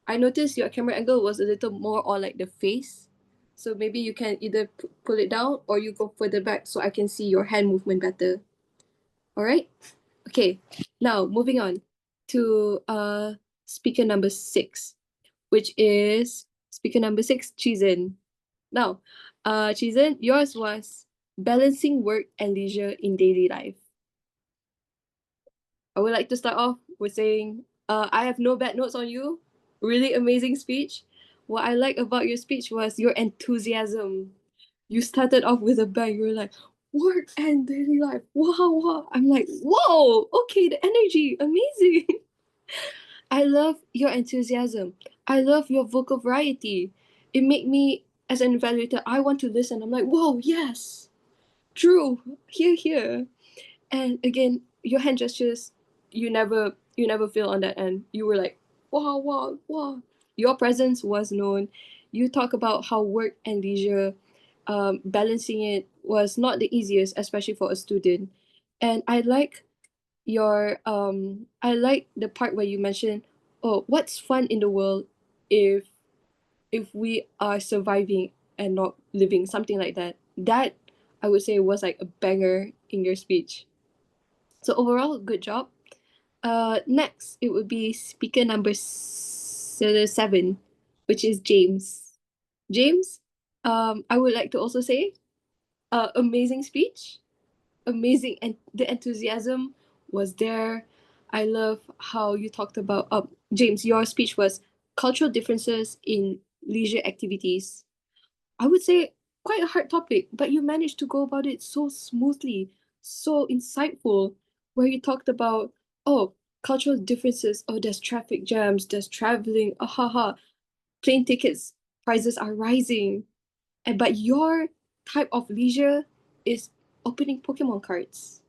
I noticed your camera angle was a little more on like the face. So maybe you can either pull it down or you go further back so I can see your hand movement better. All right? Okay, now moving on to speaker number 6, which is speaker number 6, Chizen. Now, Chizen, yours was balancing work and leisure in daily life. I would like to start off with saying, I have no bad notes on you. Really amazing speech. What I like about your speech was your enthusiasm. You started off with a bang. You were like, work and daily life. Wow, wow. I'm like, whoa, okay, the energy, amazing. I love your enthusiasm. I love your vocal variety. It made me, as an evaluator, I want to listen. I'm like, whoa, yes, true, here, here. And again, your hand gestures, you never feel on that end. You were like, wow, wow, wow. Your presence was known. You talk about how work and leisure, balancing it was not the easiest, especially for a student. And I like the part where you mentioned, oh, what's fun in the world if we are surviving and not living, something like that. That I would say was like a banger in your speech. So overall, good job. Next it would be speaker number 7, which is James. James, I would like to also say, amazing speech, amazing, and the enthusiasm was there. I love how you talked about, James, your speech was cultural differences in leisure activities. I would say quite a hard topic, but you managed to go about it so smoothly, so insightful, where you talked about, oh, cultural differences, oh, there's traffic jams, there's traveling, haha, plane tickets prices are rising. And but your type of leisure is opening Pokemon cards.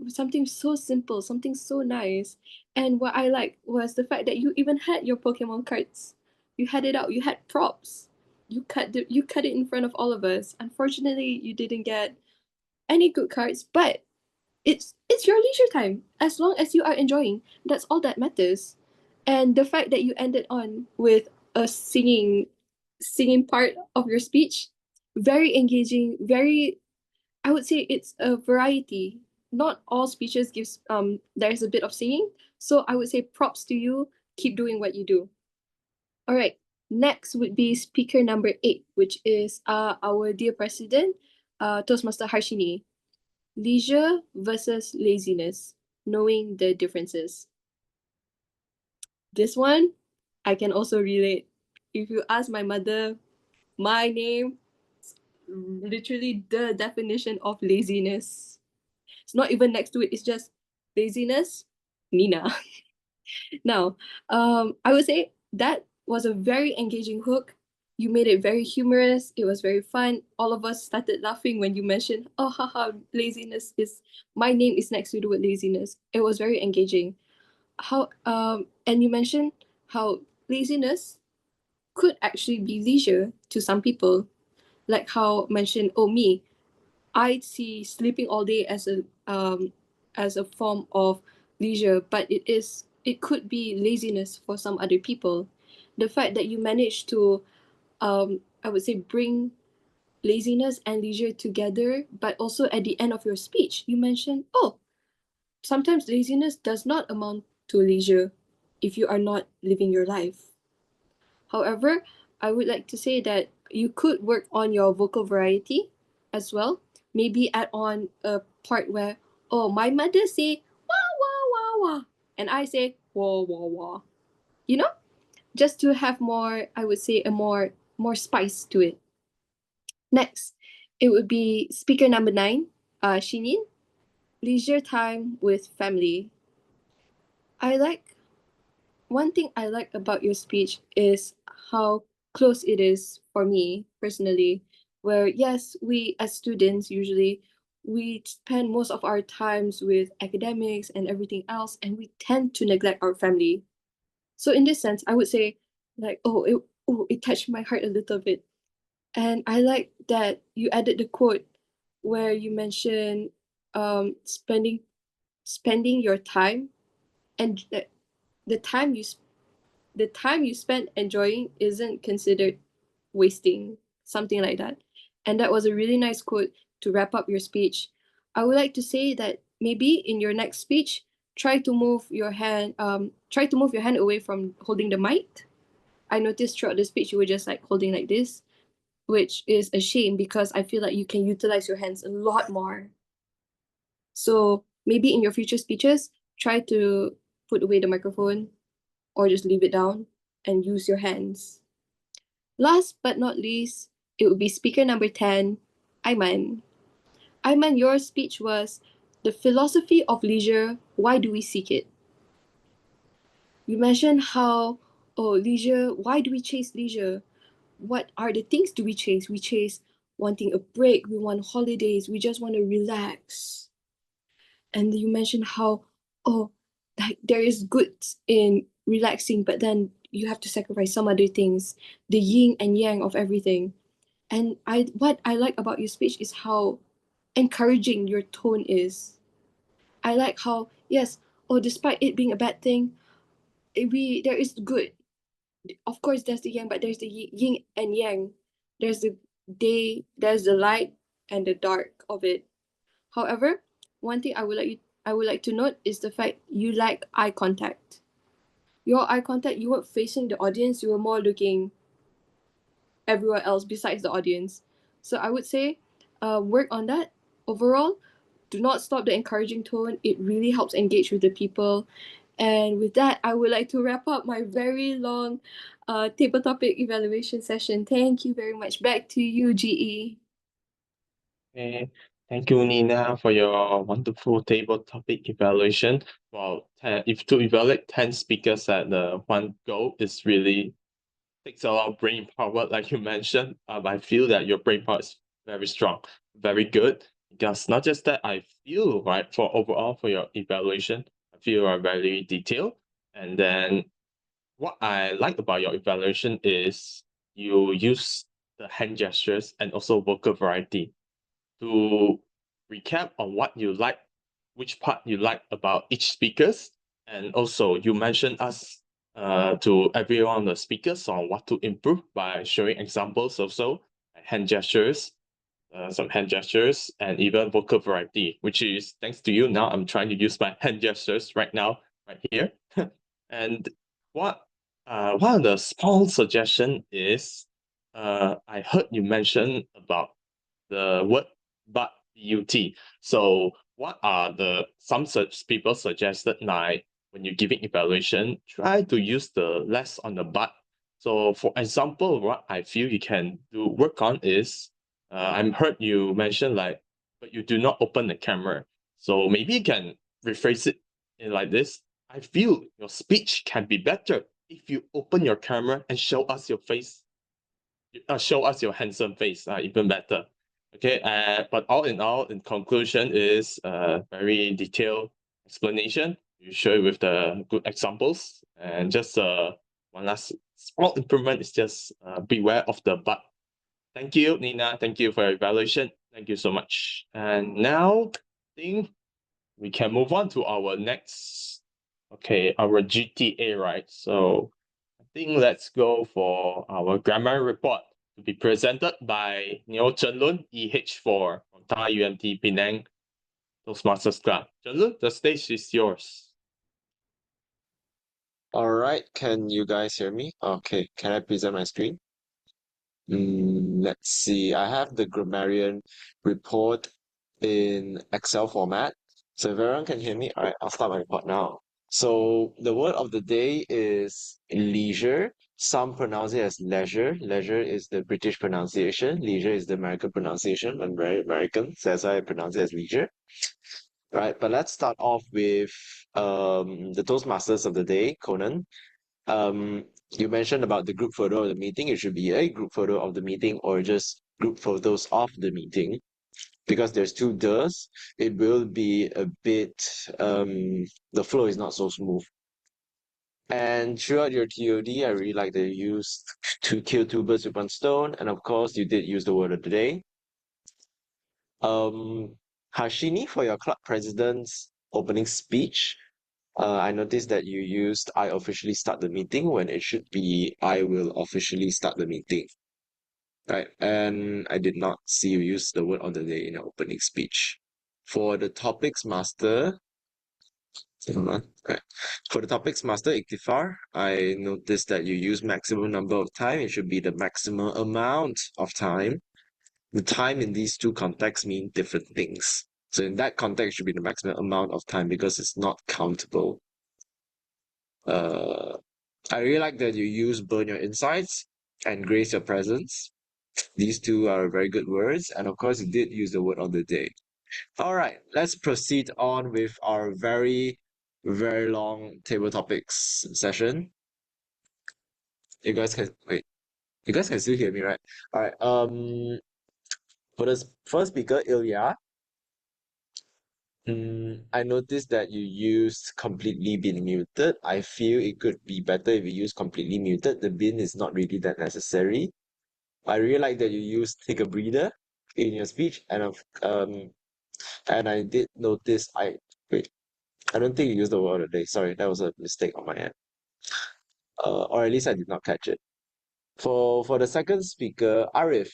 Something so simple, something so nice. And what I liked was the fact that you even had your Pokemon cards. You had it out, you had props. You cut it in front of all of us. Unfortunately, you didn't get any good cards, but it's your leisure time. As long as you are enjoying, that's all that matters. And the fact that you ended on with a singing part of your speech, very engaging, very, I would say it's a variety. Not all speeches gives there's a bit of singing. So I would say props to you. Keep doing what you do. All right. Next would be speaker number 8, which is our dear president, Toastmaster Harshini. Leisure versus laziness, knowing the differences. This one, I can also relate. If you ask my mother, my name, literally the definition of laziness. It's not even next to it, it's just laziness, Nina. Now, I would say that was a very engaging hook. You made it very humorous. It was very fun. All of us started laughing when you mentioned, oh, haha, laziness is, my name is next to the word laziness. It was very engaging. And you mentioned how laziness could actually be leisure to some people. Like how mentioned, oh, me, I see sleeping all day as a form of leisure, but it could be laziness for some other people. The fact that you managed to I would say bring laziness and leisure together, but also at the end of your speech, you mentioned, oh, sometimes laziness does not amount to leisure if you are not living your life. However, I would like to say that you could work on your vocal variety as well. Maybe add on a part where, oh, my mother say wah wah wah wah, and I say wah wah wah. You know, just to have more, I would say, a more spice to it. Next, it would be speaker number 9, Shinin, leisure time with family. I like One thing I like about your speech is how close it is for me personally, where yes, we as students usually we spend most of our times with academics and everything else, and we tend to neglect our family. So in this sense, I would say like, it touched my heart a little bit. And I like that you added the quote where you mentioned spending your time, and the time you spent enjoying isn't considered wasting, something like that. And that was a really nice quote to wrap up your speech. I would like to say that maybe in your next speech, try to move your hand away from holding the mic. I noticed throughout the speech you were just like holding like this, which is a shame because I feel like you can utilize your hands a lot more. So maybe in your future speeches, try to put away the microphone or just leave it down and use your hands. Last but not least, it would be speaker number 10, Aimaan. Aimaan, your speech was the philosophy of leisure, why do we seek it? You mentioned how, leisure, why do we chase leisure? What are the things do we chase? We chase wanting a break, we want holidays, we just want to relax. And you mentioned how, like there is good in relaxing, but then you have to sacrifice some other things, the yin and yang of everything. And what I like about your speech is how encouraging your tone is. I like how, yes, despite it being a bad thing, there is good. Of course, there's the yang, but there's the yin and yang. There's the day, there's the light and the dark of it. However, one thing I would like to note is the fact you like eye contact. Your eye contact, you weren't facing the audience, you were more looking everywhere else besides the audience. So I would say, work on that. Overall, do not stop the encouraging tone. It really helps engage with the people. And with that, I would like to wrap up my very long table topic evaluation session. Thank you very much. Back to you, GE. Okay. Thank you, Nina, for your wonderful table topic evaluation. Well, if to evaluate 10 speakers at one go is really takes a lot of brain power, like you mentioned. I feel that your brain power is very strong, very good. Because not just that, I feel right for overall for your evaluation, I feel you are very detailed. And then what I like about your evaluation is you use the hand gestures and also vocal variety to recap on what you like, which part you like about each speakers, and also you mentioned us to every one of the speakers on what to improve by showing examples also, hand gestures, some hand gestures, and even vocal variety, which is thanks to you. Now I'm trying to use my hand gestures right now, right here. And one of the small suggestion is, I heard you mention about the word but So what are some such people suggested like when you're giving evaluation, try to use the less on the but. So for example, what I feel you can work on is, I heard you mention like, but you do not open the camera. So maybe you can rephrase it in like this. I feel your speech can be better if you open your camera and show us your face, show us your handsome face, even better. Okay, but all in conclusion is a very detailed explanation. You show it with the good examples, and just one last small improvement is just beware of the but. Thank you, Nina. Thank you for your evaluation. Thank you so much. And now, I think we can move on to our next, our GTA, right? So I think let's go for our grammar report to be presented by Neo Chenlun, EH4 from Thai UMT Penang Toastmasters Club. Chenlun, the stage is yours. All right, can you guys hear me? Okay, can I present my screen? Let's see. I have the Grammarian report in Excel format. So if everyone can hear me, all right, I'll start my report now. So the word of the day is leisure. Some pronounce it as leisure. Leisure is the British pronunciation. Leisure is the American pronunciation. I'm very American, so that's why I pronounce it as leisure. Right, but let's start off with the Toastmasters of the day, Conan. You mentioned about the group photo of the meeting. It should be a group photo of the meeting or just group photos of the meeting. Because there's two does, it will be a bit, the flow is not so smooth. And throughout your TOD, I really like that you used to kill two birds with one stone. And of course, you did use the word of the day. Harshini, for your club president's opening speech, I noticed that you used "I officially start the meeting" when it should be "I will officially start the meeting." Right, and I did not see you use the word of the day in your opening speech. For the topics master, right. For the topics master Ikhtifar, I noticed that you use maximum number of time. It should be the maximum amount of time. The time in these two contexts mean different things. So in that context, it should be the maximum amount of time because it's not countable. I really like that you use "burn your insides" and "grace your presence." These two are very good words, and of course, you did use the word of the day. All right, let's proceed on with our very, very long table topics session. You guys can wait. You guys can still hear me, right? All right. For the first speaker, Ilya, I noticed that you used "completely been muted." I feel it could be better if you use "completely muted." The bin is not really that necessary. I really like that you use "take a breather" in your speech, and I did notice wait, I don't think you used the word of the day. Sorry, that was a mistake on my end. Or at least I did not catch it. For the second speaker, Arief,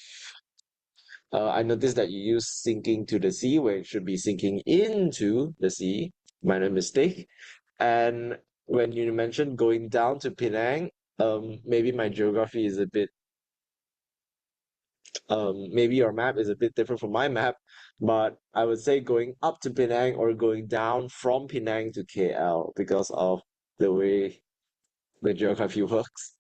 I noticed that you use "sinking to the sea" where it should be "sinking into the sea." Minor mistake. And when you mentioned going down to Penang, maybe my geography is a bit maybe your map is a bit different from my map, but I would say going up to Penang or going down from Penang to KL because of the way the geography works.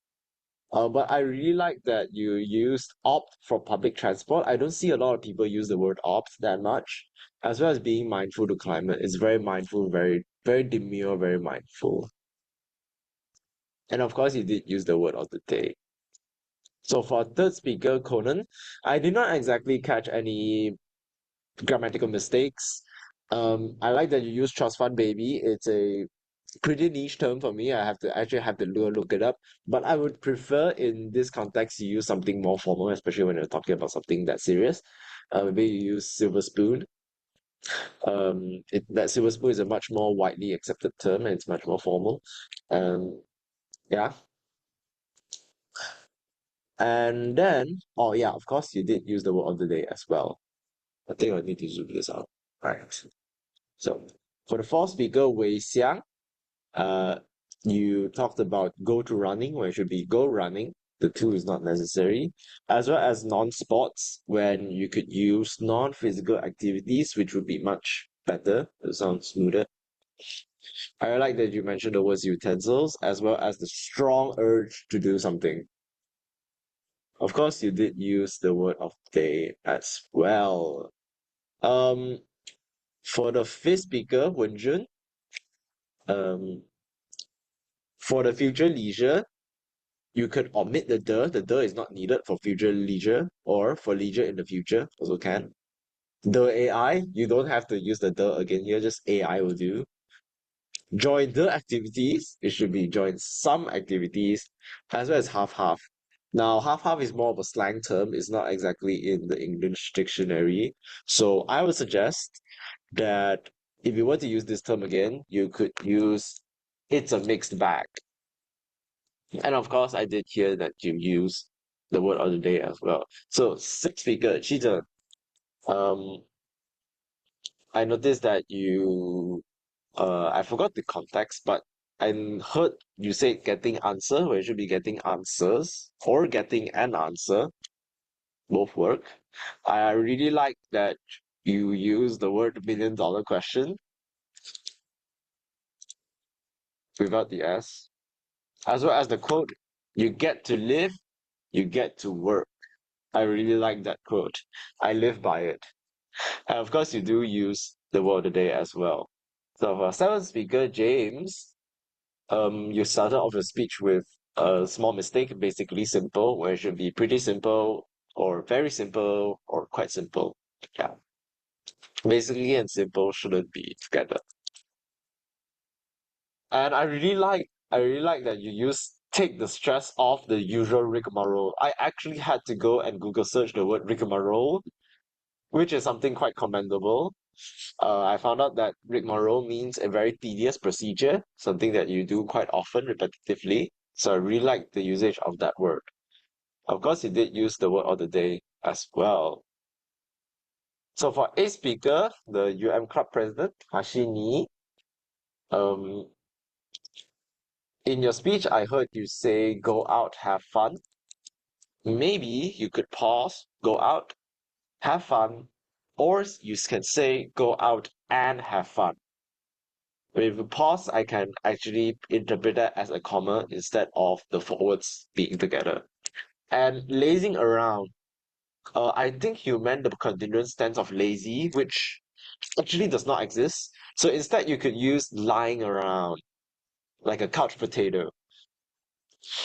But I really like that you used "opt" for public transport. I don't see a lot of people use the word "opt" that much, as well as being mindful to climate. It's very mindful, very, very demure, very mindful. And of course, you did use the word of the day. So for third speaker, Conan, I did not exactly catch any grammatical mistakes. I like that you use "trust fund baby." It's a pretty niche term for me. I actually have to look it up. But I would prefer in this context you use something more formal, especially when you're talking about something that serious. Maybe you use "silver spoon." That "silver spoon" is a much more widely accepted term and it's much more formal. Yeah. And then, oh yeah, of course you did use the word of the day as well. I think I need to zoom this out. Right. So for the fourth speaker, Wei Xiang, you talked about "go to running" where it should be "go running." The "to" is not necessary, as well as non-sports when you could use "non-physical activities," which would be much better. It sounds smoother. I like that you mentioned the words "utensils" as well as the strong urge to do something. Of course, you did use the word of the day as well. For the fifth speaker, Wen Jun, for the future leisure, you could omit the "the." The "the" is not needed for future leisure or for leisure in the future, also can. The AI, you don't have to use the "the" again here, just AI will do. Join the activities, it should be join some activities, as well as half-half. Now, half-half is more of a slang term, it's not exactly in the English dictionary. So I would suggest that if you were to use this term again, you could use "it's a mixed bag." And of course, I did hear that you use the word of the day as well. So sixth speaker, Cheetah, um, I noticed that I forgot the context, but I heard you say "getting answer" where you should be "getting answers" or "getting an answer." Both work. I really like that you use the word "million-dollar question" without the S, as well as the quote, "You get to live, you get to work." I really like that quote. I live by it. And of course, you do use the word of the day as well. So for seventh speaker, James, you started off your speech with a small mistake, basically simple, where it should be pretty simple or very simple or quite simple. Yeah. Basically and simple shouldn't be together. And I really like that you take the stress off the usual rigmarole. I actually had to go and Google search the word rigmarole, which is something quite commendable. I found out that rigmarole means a very tedious procedure, something that you do quite often repetitively. So I really like the usage of that word. Of course, he did use the word of the day as well. So for a speaker, the UM Club president, Harshini, in your speech, I heard you say, go out, have fun. Maybe you could pause, go out, have fun, or you can say, go out and have fun. With a pause, I can actually interpret that as a comma instead of the forwards being together. And lazing around, I think you meant the continuous tense of lazy, which actually does not exist. So instead, you could use lying around, like a couch potato.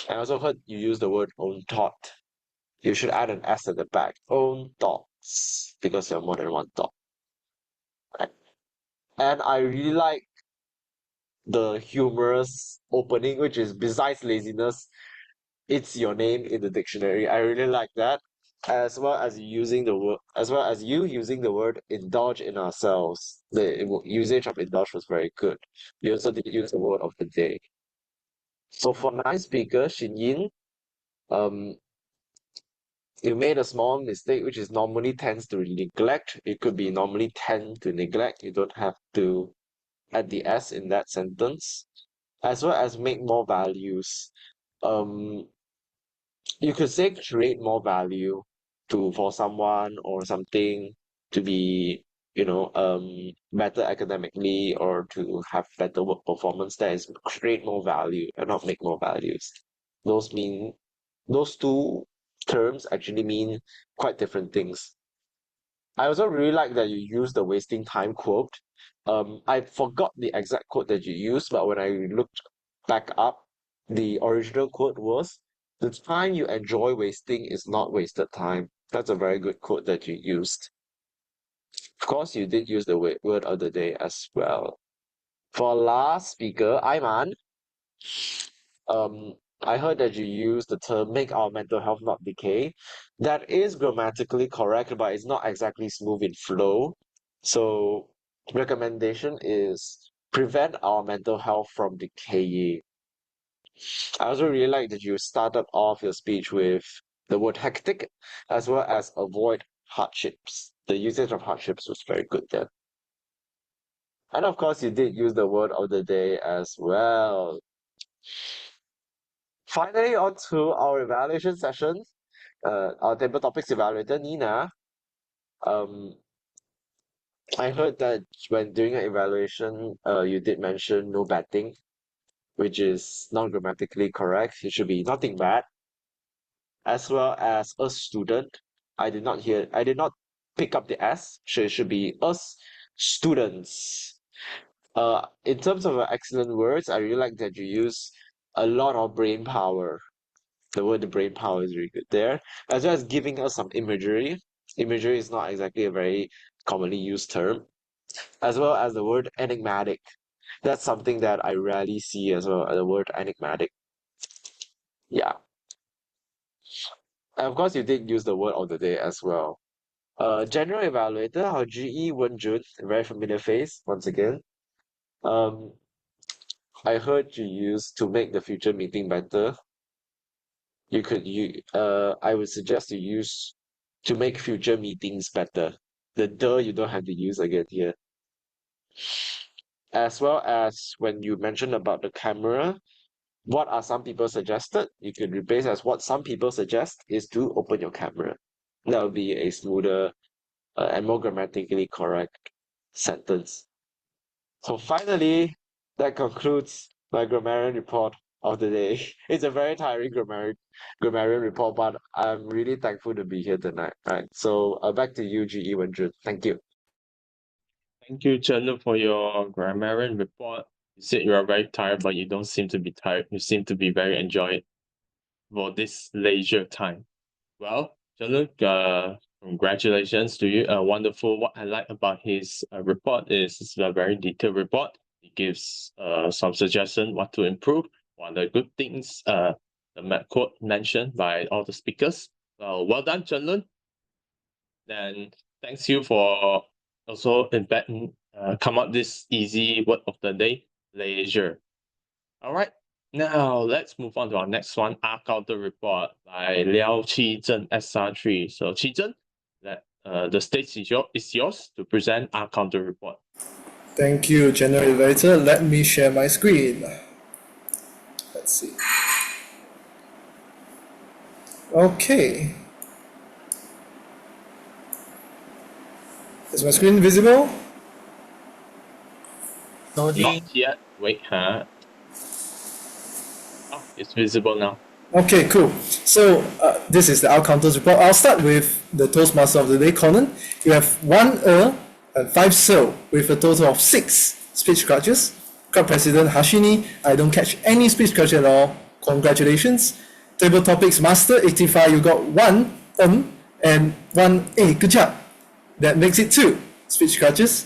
I also heard you use the word own thought. You should add an S at the back. Own thoughts, because you have more than one thought. Right? And I really like the humorous opening, which is besides laziness, it's your name in the dictionary. I really like that. As well as you using the word indulge in ourselves. The usage of indulge was very good. You also did use the word of the day. So for nice speaker, Shin Yin, um, you made a small mistake, which is normally tends to neglect. It could be normally tend to neglect. You don't have to add the S in that sentence. As well as make more values. Um, you could say create more value for someone or something to be, better academically or to have better work performance. That is create more value and not make more values. Those mean those two terms actually mean quite different things. I also really like that you use the wasting time quote. I forgot the exact quote that you used, but when I looked back up, the original quote was, "The time you enjoy wasting is not wasted time." That's a very good quote that you used. Of course, you did use the word of the day as well. For last speaker, Aimaan, I heard that you used the term "make our mental health not decay." That is grammatically correct, but it's not exactly smooth in flow. So, recommendation is prevent our mental health from decaying. I also really like that you started off your speech with the word hectic as well as avoid hardships. The usage of hardships was very good there. And of course, you did use the word of the day as well. Finally, on to our evaluation session. Our table topics evaluator, Nina. Um, I heard that when doing an evaluation, you did mention no batting, which is non-grammatically correct. It should be nothing bad. As well as a student. I did not pick up the S, so it should be us students. In terms of excellent words, I really like that you use a lot of brain power. The word brain power is really good there, as well as giving us some imagery. Imagery is not exactly a very commonly used term, as well as the word enigmatic. That's something that I rarely see as well, the word enigmatic. Yeah. And of course, you did use the word of the day as well. General evaluator, our GE Wen Jun, a very familiar face once again. Um, I heard you use to make the future meeting better. I would suggest you use to make future meetings better. The you don't have to use again here. As well as when you mentioned about the camera, what are some people suggested? You could replace as what some people suggest is to open your camera. That would be a smoother and more grammatically correct sentence. So finally, that concludes my grammarian report of the day. It's a very tiring grammarian report, but I'm really thankful to be here tonight. Right. So back to you, GE Wen Jun. Thank you. Thank you, Chen, for your grammarian report. You said you are very tired, but you don't seem to be tired. You seem to be very enjoyed for this leisure time. Well, Chen, congratulations to you. Wonderful. What I like about his report is it's a very detailed report. It gives some suggestion what to improve, what are the good things the quote mentioned by all the speakers. Well done, Chen. Then thanks you for also come up this easy word of the day, leisure. All right. Now let's move on to our next one, R counter report by Liao Qi Zhen SR3. So Qi Zhen, the stage is yours to present R counter report. Thank you, General Evaluator. Let me share my screen. Let's see. Okay. Is my screen visible? Not yet. Wait, huh? Oh, it's visible now. Okay, cool. So this is the Counters report. I'll start with the Toastmaster of the day, Conan. You have 1 and 5 so with a total of 6 speech scratches. Club President Harshini, I don't catch any speech scratch at all. Congratulations. Table Topics Master Ikhtifar, you got 1 and 1 good job. That makes it 2 speech scratches.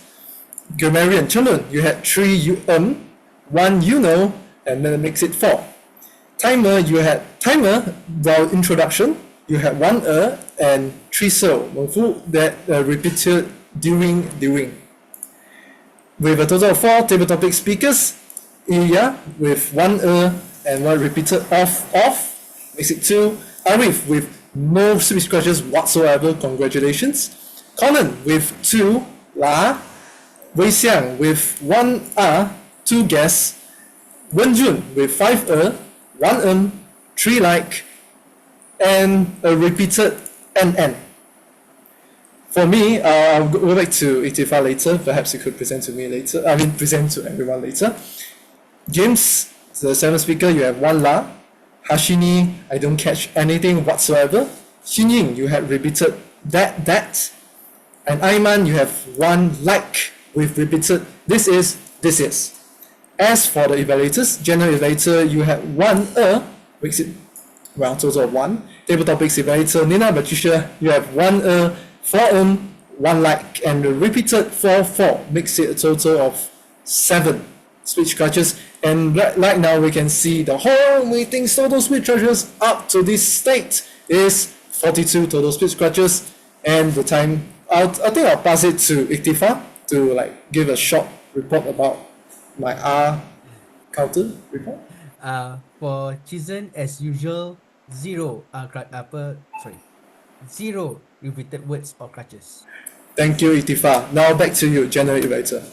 Grammarian Chen, you had 3 1 and then it makes it 4. Timer, you had while introduction, you had 1 and 3 so. That repeated during. With a total of 4 table topic speakers, Ilya with 1 and 1 repeated off, makes it 2. Arief with no speech scratches whatsoever, congratulations. Conan with 2 la. Xiang with 1 2 guess. Wen Jun with 5 1 3 like, and a repeated NN. For me, I'll go back to Ikhtifar later. Perhaps you could present to me later. Present to everyone later. James, the 7th speaker, you have 1 la. Harshini, I don't catch anything whatsoever. Shin, you had repeated that. And Aimaan, you have 1 like with repeated this is. As for the evaluators, general evaluator, you had 1 makes it total of 1. Table topics evaluator, Nina Patricia, you have 1 4 1 like, and the repeated 4 makes it a total of 7 speech scratches. And right now we can see the whole meeting's total speech scratches up to this state is 42 total speech scratches. And the time, I think I'll pass it to Ikhtifar to give a short report about my R counter report. For Chizen, as usual, 0 repeated words or crutches. Thank you, Ikhtifar. Now back to you, General Evaluator.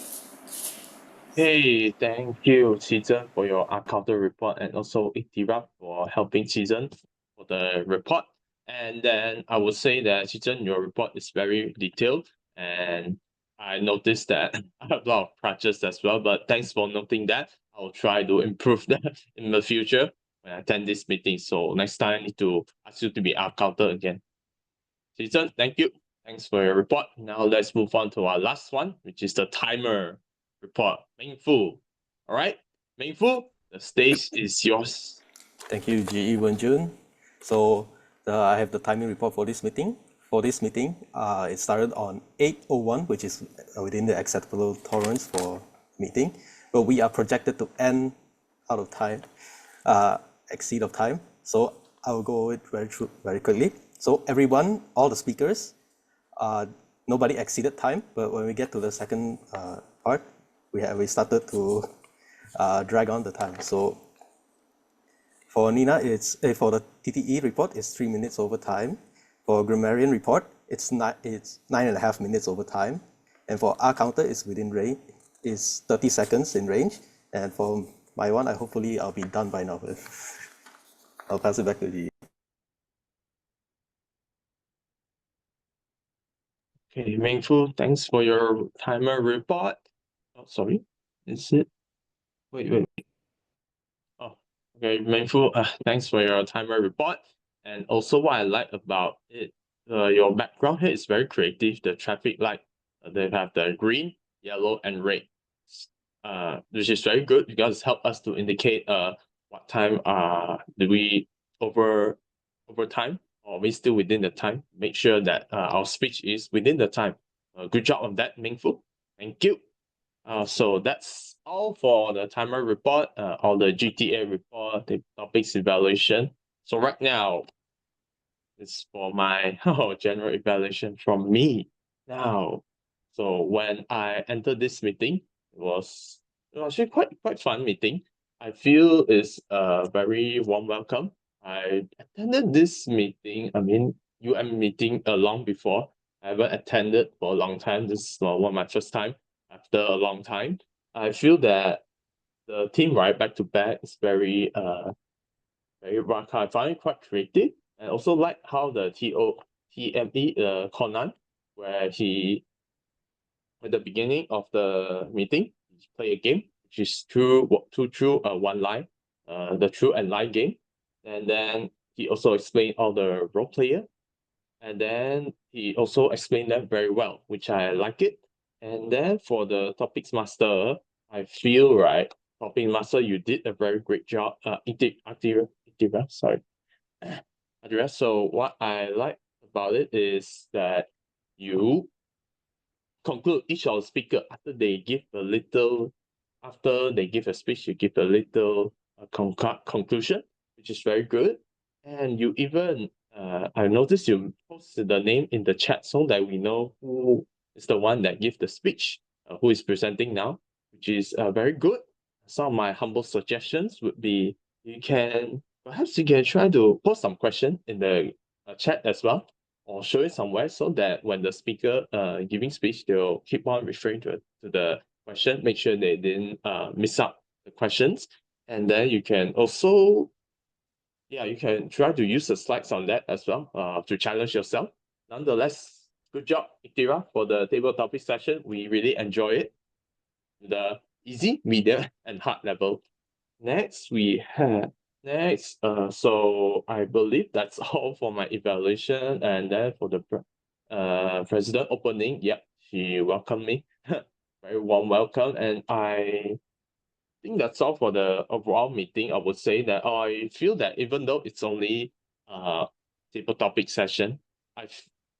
Hey, thank you, Qi Zhen, for your counter report, and also Ikhtifar for helping Qi Zhen for the report. And then I would say that Qi Zhen, your report is very detailed, and I noticed that I have a lot of crutches as well, but thanks for noting that. I'll try to improve that in the future when I attend this meeting. So next time I need to ask you to be counter again. Qi Zhen, thank you. Thanks for your report. Now let's move on to our last one, which is the timer report. Meng Fu. All right, Meng Fu, the stage is yours. Thank you, GE Wen Jun. So I have the timing report for this meeting. It started on 8:01, which is within the acceptable tolerance for meeting, but we are projected to end out of time, exceed of time. So I will go it very quickly. So everyone, all the speakers, nobody exceeded time, but when we get to the second part, we started to drag on the time. So for Nina, for the TTE report, it's 3 minutes over time. For Grammarian report, it's 9.5 minutes over time. And for R counter, it's within range, is 30 seconds in range. And for my one, hopefully I'll be done by now. I'll pass it back to you. Okay, Meng Fu, thanks for your timer report. Oh, sorry, is it? Wait. Oh, okay, Meng Fu, thanks for your timer report. And also what I like about it, your background here is very creative. The traffic light, they have the green, yellow, and red, which is very good because it helps us to indicate what time do we over time, or we still within the time. Make sure that our speech is within the time. Good job on that, Meng Fu. Thank you. So that's all for the timer report, all the GTA report, the topics evaluation. So right now, it's for my general evaluation from me. Now, So when I entered this meeting, it was actually quite fun meeting. I feel it's a very warm welcome. I attended this meeting, meeting long before. I haven't attended for a long time. This is one of my first time after a long time. I feel that the team right back to back is very rock. I find it quite creative, and also like how the TME Conan, where he at the beginning of the meeting he play a game which is true one lie, the true and lie game, and then he also explained all the role player, and then he also explained them very well, which I like it. And then for the topics master, I feel right, topic master, you did a very great job. Sorry. Address. So what I like about it is that you conclude each of the speaker after they give a speech, you give a little conclusion, which is very good. And you even I noticed you post the name in the chat so that we know who is the one that give the speech, who is presenting now, which is very good. Some of my humble suggestions would be you can try to post some question in the chat as well, or show it somewhere so that when the speaker giving speech, they'll keep on referring to the question, make sure they didn't miss out the questions. And then you can also, you can try to use the slides on that as well to challenge yourself. Nonetheless, good job, Ikhtifar, for the table topic session. We really enjoy it. The easy, medium, and hard level. Next, so I believe that's all for my evaluation. And then for the president opening, yep, she welcomed me. Very warm welcome. And I think that's all for the overall meeting. I would say that I feel that even though it's only table topic session, I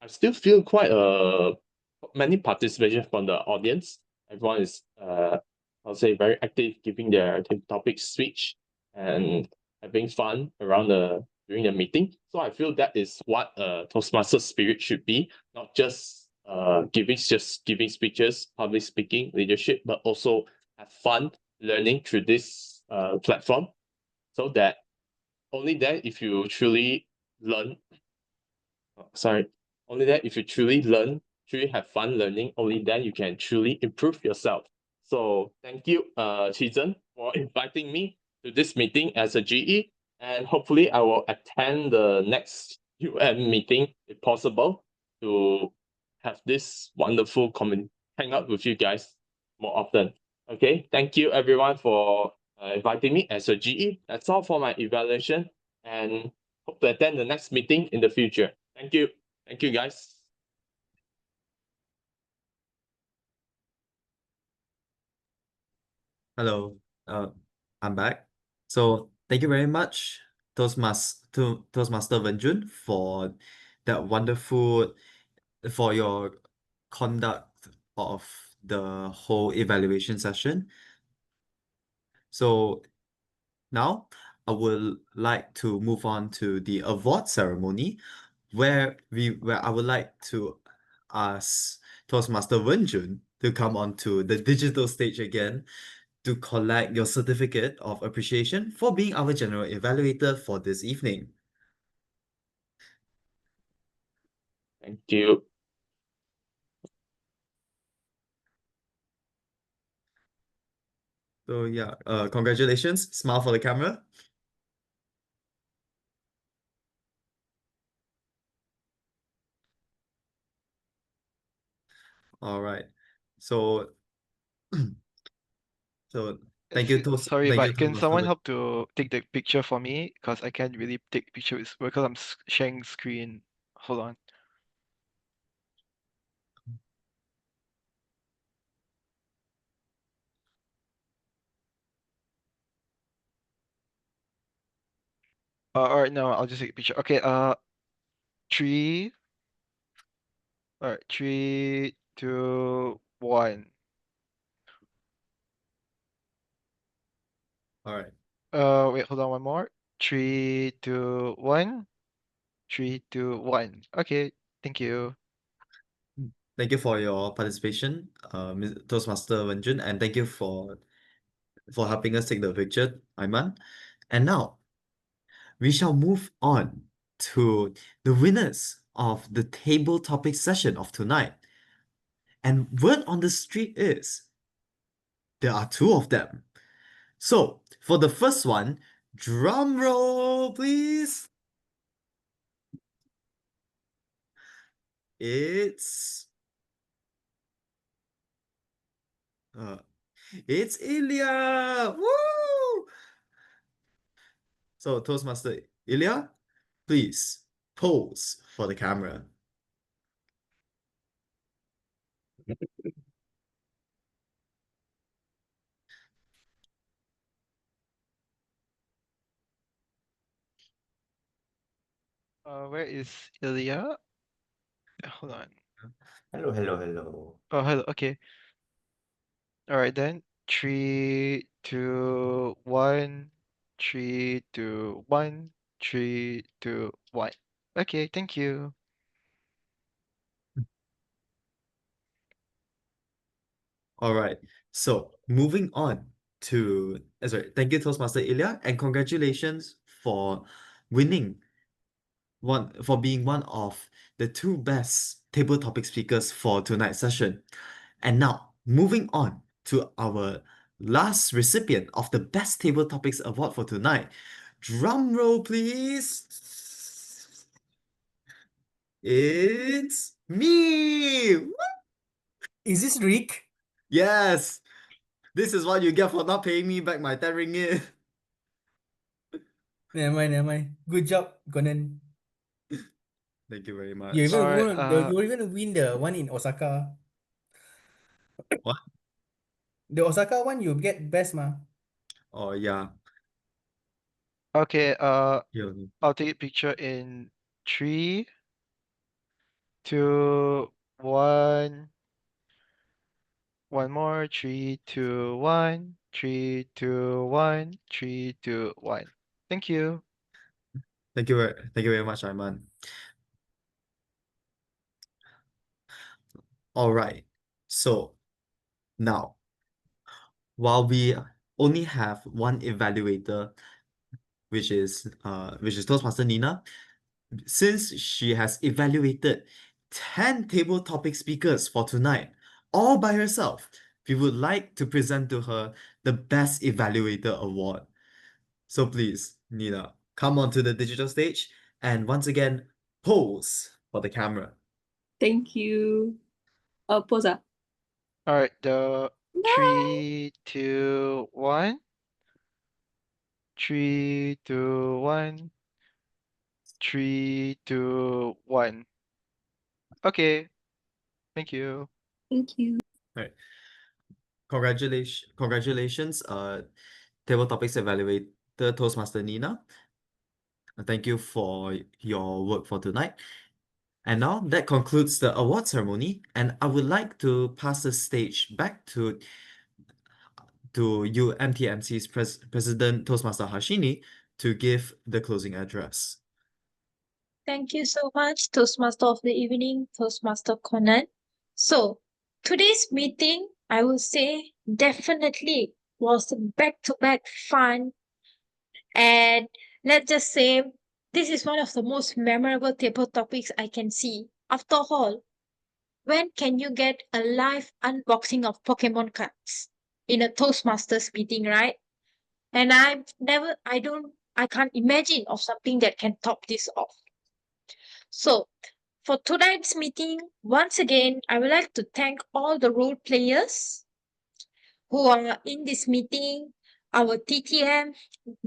still feel quite many participation from the audience. Everyone is I'll say very active, giving their topic speech and having fun around during the meeting. So I feel that is what Toastmaster spirit should be, not just giving speeches, public speaking, leadership, but also have fun learning through this platform. So that only then if you truly learn, only then if you truly learn, truly have fun learning, only then you can truly improve yourself. So thank you, Zhen, for inviting me to this meeting as a GE, and hopefully I will attend the next meeting if possible to have this wonderful hang out with you guys more often. Okay, thank you everyone for inviting me as a GE. That's all for my evaluation, and hope to attend the next meeting in the future. Thank you. Thank you, guys. Hello, I'm back. So thank you very much, Toastmaster Wen Jun, for that wonderful, for your conduct of the whole evaluation session. So now I would like to move on to the award ceremony, where I would like to ask Toastmaster Wen Jun to come onto the digital stage again to collect your certificate of appreciation for being our general evaluator for this evening. Thank you. So yeah, congratulations. Smile for the camera. All right. So thank you, Sorry, thank you, but can Toastmaster someone Wen. help to take the picture for me? Because I can't really take pictures because I'm sharing screen. Hold on. All right, no, I'll just take a picture. Okay, three. All right, 3, 2, 1. All right. Wait, hold on, one more. 3, 2, 1. 3, 2, 1. Okay, thank you. Thank you for your participation, Toastmaster Wen Jun, and thank you for helping us take the picture, Aimaan. And now we shall move on to the winners of the table topic session of tonight. And word on the street is there are two of them. So for the first one, drum roll, please. It's uh, it's Ilya. Woo! So Toastmaster Ilya, please pose for the camera. Where is Ilya? Hold on. Hello, hello, hello. Oh, hello. Okay. All right then. 3, 2, 1. 3, 2, 1. 3, 2, 1. Okay, thank you. All right. So moving on to thank you, Toastmaster Ilya, and congratulations for winning being one of the two best table topic speakers for tonight's session. And now moving on to our last recipient of the Best Table Topics Award for tonight. Drum roll, please. It's me. Woo! Is this Rick? Yes. This is what you get for not paying me back my 10 ringgit. Never mind, never mind. Good job, Conan. Thank you very much. You even All right. you even win the one in Osaka. What? The Osaka one you get best ma. Oh, yeah. Okay. Yeah. I'll take a picture in 3, 2, 1. One more. 3, 2, 1. 3, 2, 1. 3, 2, 1. Thank you. Thank you very much, Aimaan. All right. So now, while we only have one evaluator, which is Toastmaster Nina, since she has evaluated 10 table topic speakers for tonight, all by herself, we would like to present to her the Best Evaluator Award. So please, Nina, come onto the digital stage and once again, pose for the camera. Thank you. Pose. All right. The 3, 2, 1. 3, 2, 1. 3, 2, 1. Okay. Thank you. Thank you. All right. Congratulations, Table Topics Evaluator Toastmaster Nina. Thank you for your work for tonight. And now that concludes the award ceremony, and I would like to pass the stage back to UMTMC's President Toastmaster Harshini to give the closing address. Thank you so much, Toastmaster of the evening, Toastmaster Conan. So, today's meeting, I will say, definitely was back-to-back fun. And let's just say, this is one of the most memorable table topics I can see. After all, when can you get a live unboxing of Pokemon cards in a Toastmasters meeting, right? And I can't imagine of something that can top this off. So, for tonight's meeting, once again, I would like to thank all the role players who are in this meeting, our TTM,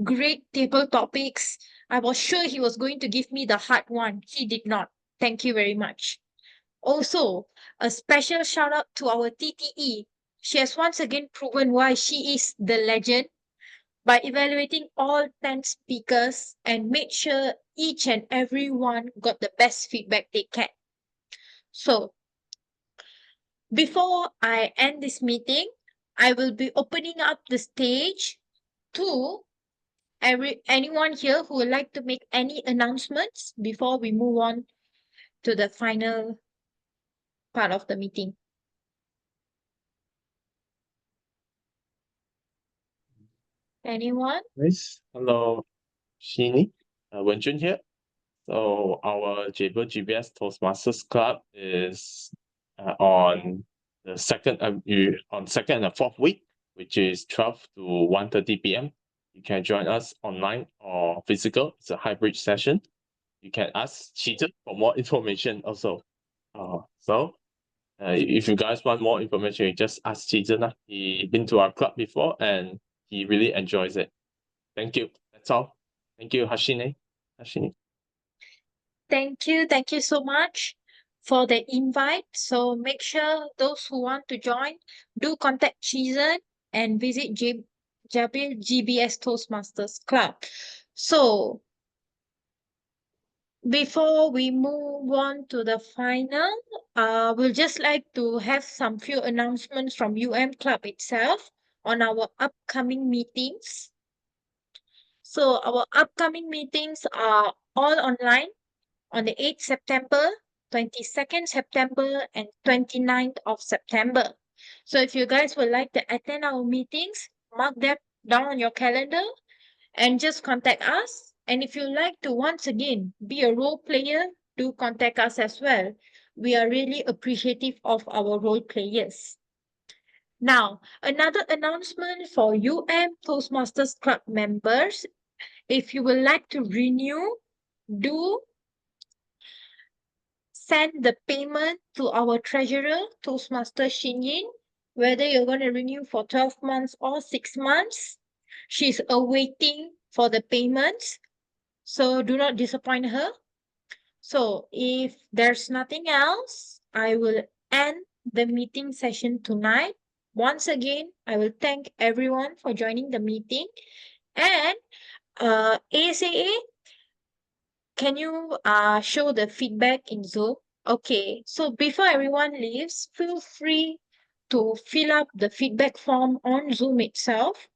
great table topics. I was sure he was going to give me the hard one. He did not. Thank you very much. Also, a special shout out to our TTE. She has once again proven why she is the legend by evaluating all 10 speakers and made sure each and every one got the best feedback they can. So, before I end this meeting, I will be opening up the stage to anyone here who would like to make any announcements before we move on to the final part of the meeting? Anyone? Yes. Hello, Harshini. Wen Jun here. So our Jabil GBS Toastmasters Club is on the second on second and fourth week, which is 12 to 1:30 p.m. You can join us online or physical. It's a hybrid session. You can ask Cheater for more information also. If you guys want more information, you just ask Cheater. He been to our club before and he really enjoys it. Thank you. That's all. Thank you, Harshini. Thank you so much for the invite. So make sure those who want to join do contact Cheezen and visit Jabil GBS Toastmasters Club. So before we move on to the final, we'll just like to have some few announcements from UM Club itself on our upcoming meetings. So our upcoming meetings are all online on the 8th September, 22nd September, and 29th of September. So if you guys would like to attend our meetings, mark them down on your calendar and just contact us. And if you like to once again be a role player, do contact us as well. We are really appreciative of our role players. Now, another announcement for UM Toastmasters Club members. If you would like to renew, do send the payment to our treasurer, Toastmaster Shin, whether you're going to renew for 12 months or 6 months. She's awaiting for the payments, so do not disappoint her. So if there's nothing else, I will end the meeting session tonight. Once again, I will thank everyone for joining the meeting. And ASAA, can you show the feedback in Zoom? Okay, so before everyone leaves, feel free to fill up the feedback form on Zoom itself.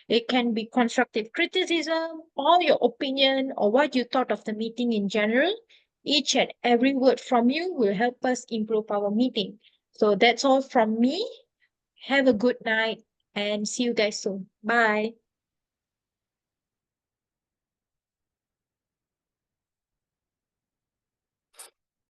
It can be constructive criticism or your opinion or what you thought of the meeting in general. Each and every word from you will help us improve our meeting. So that's all from me. Have a good night and see you guys soon. Bye.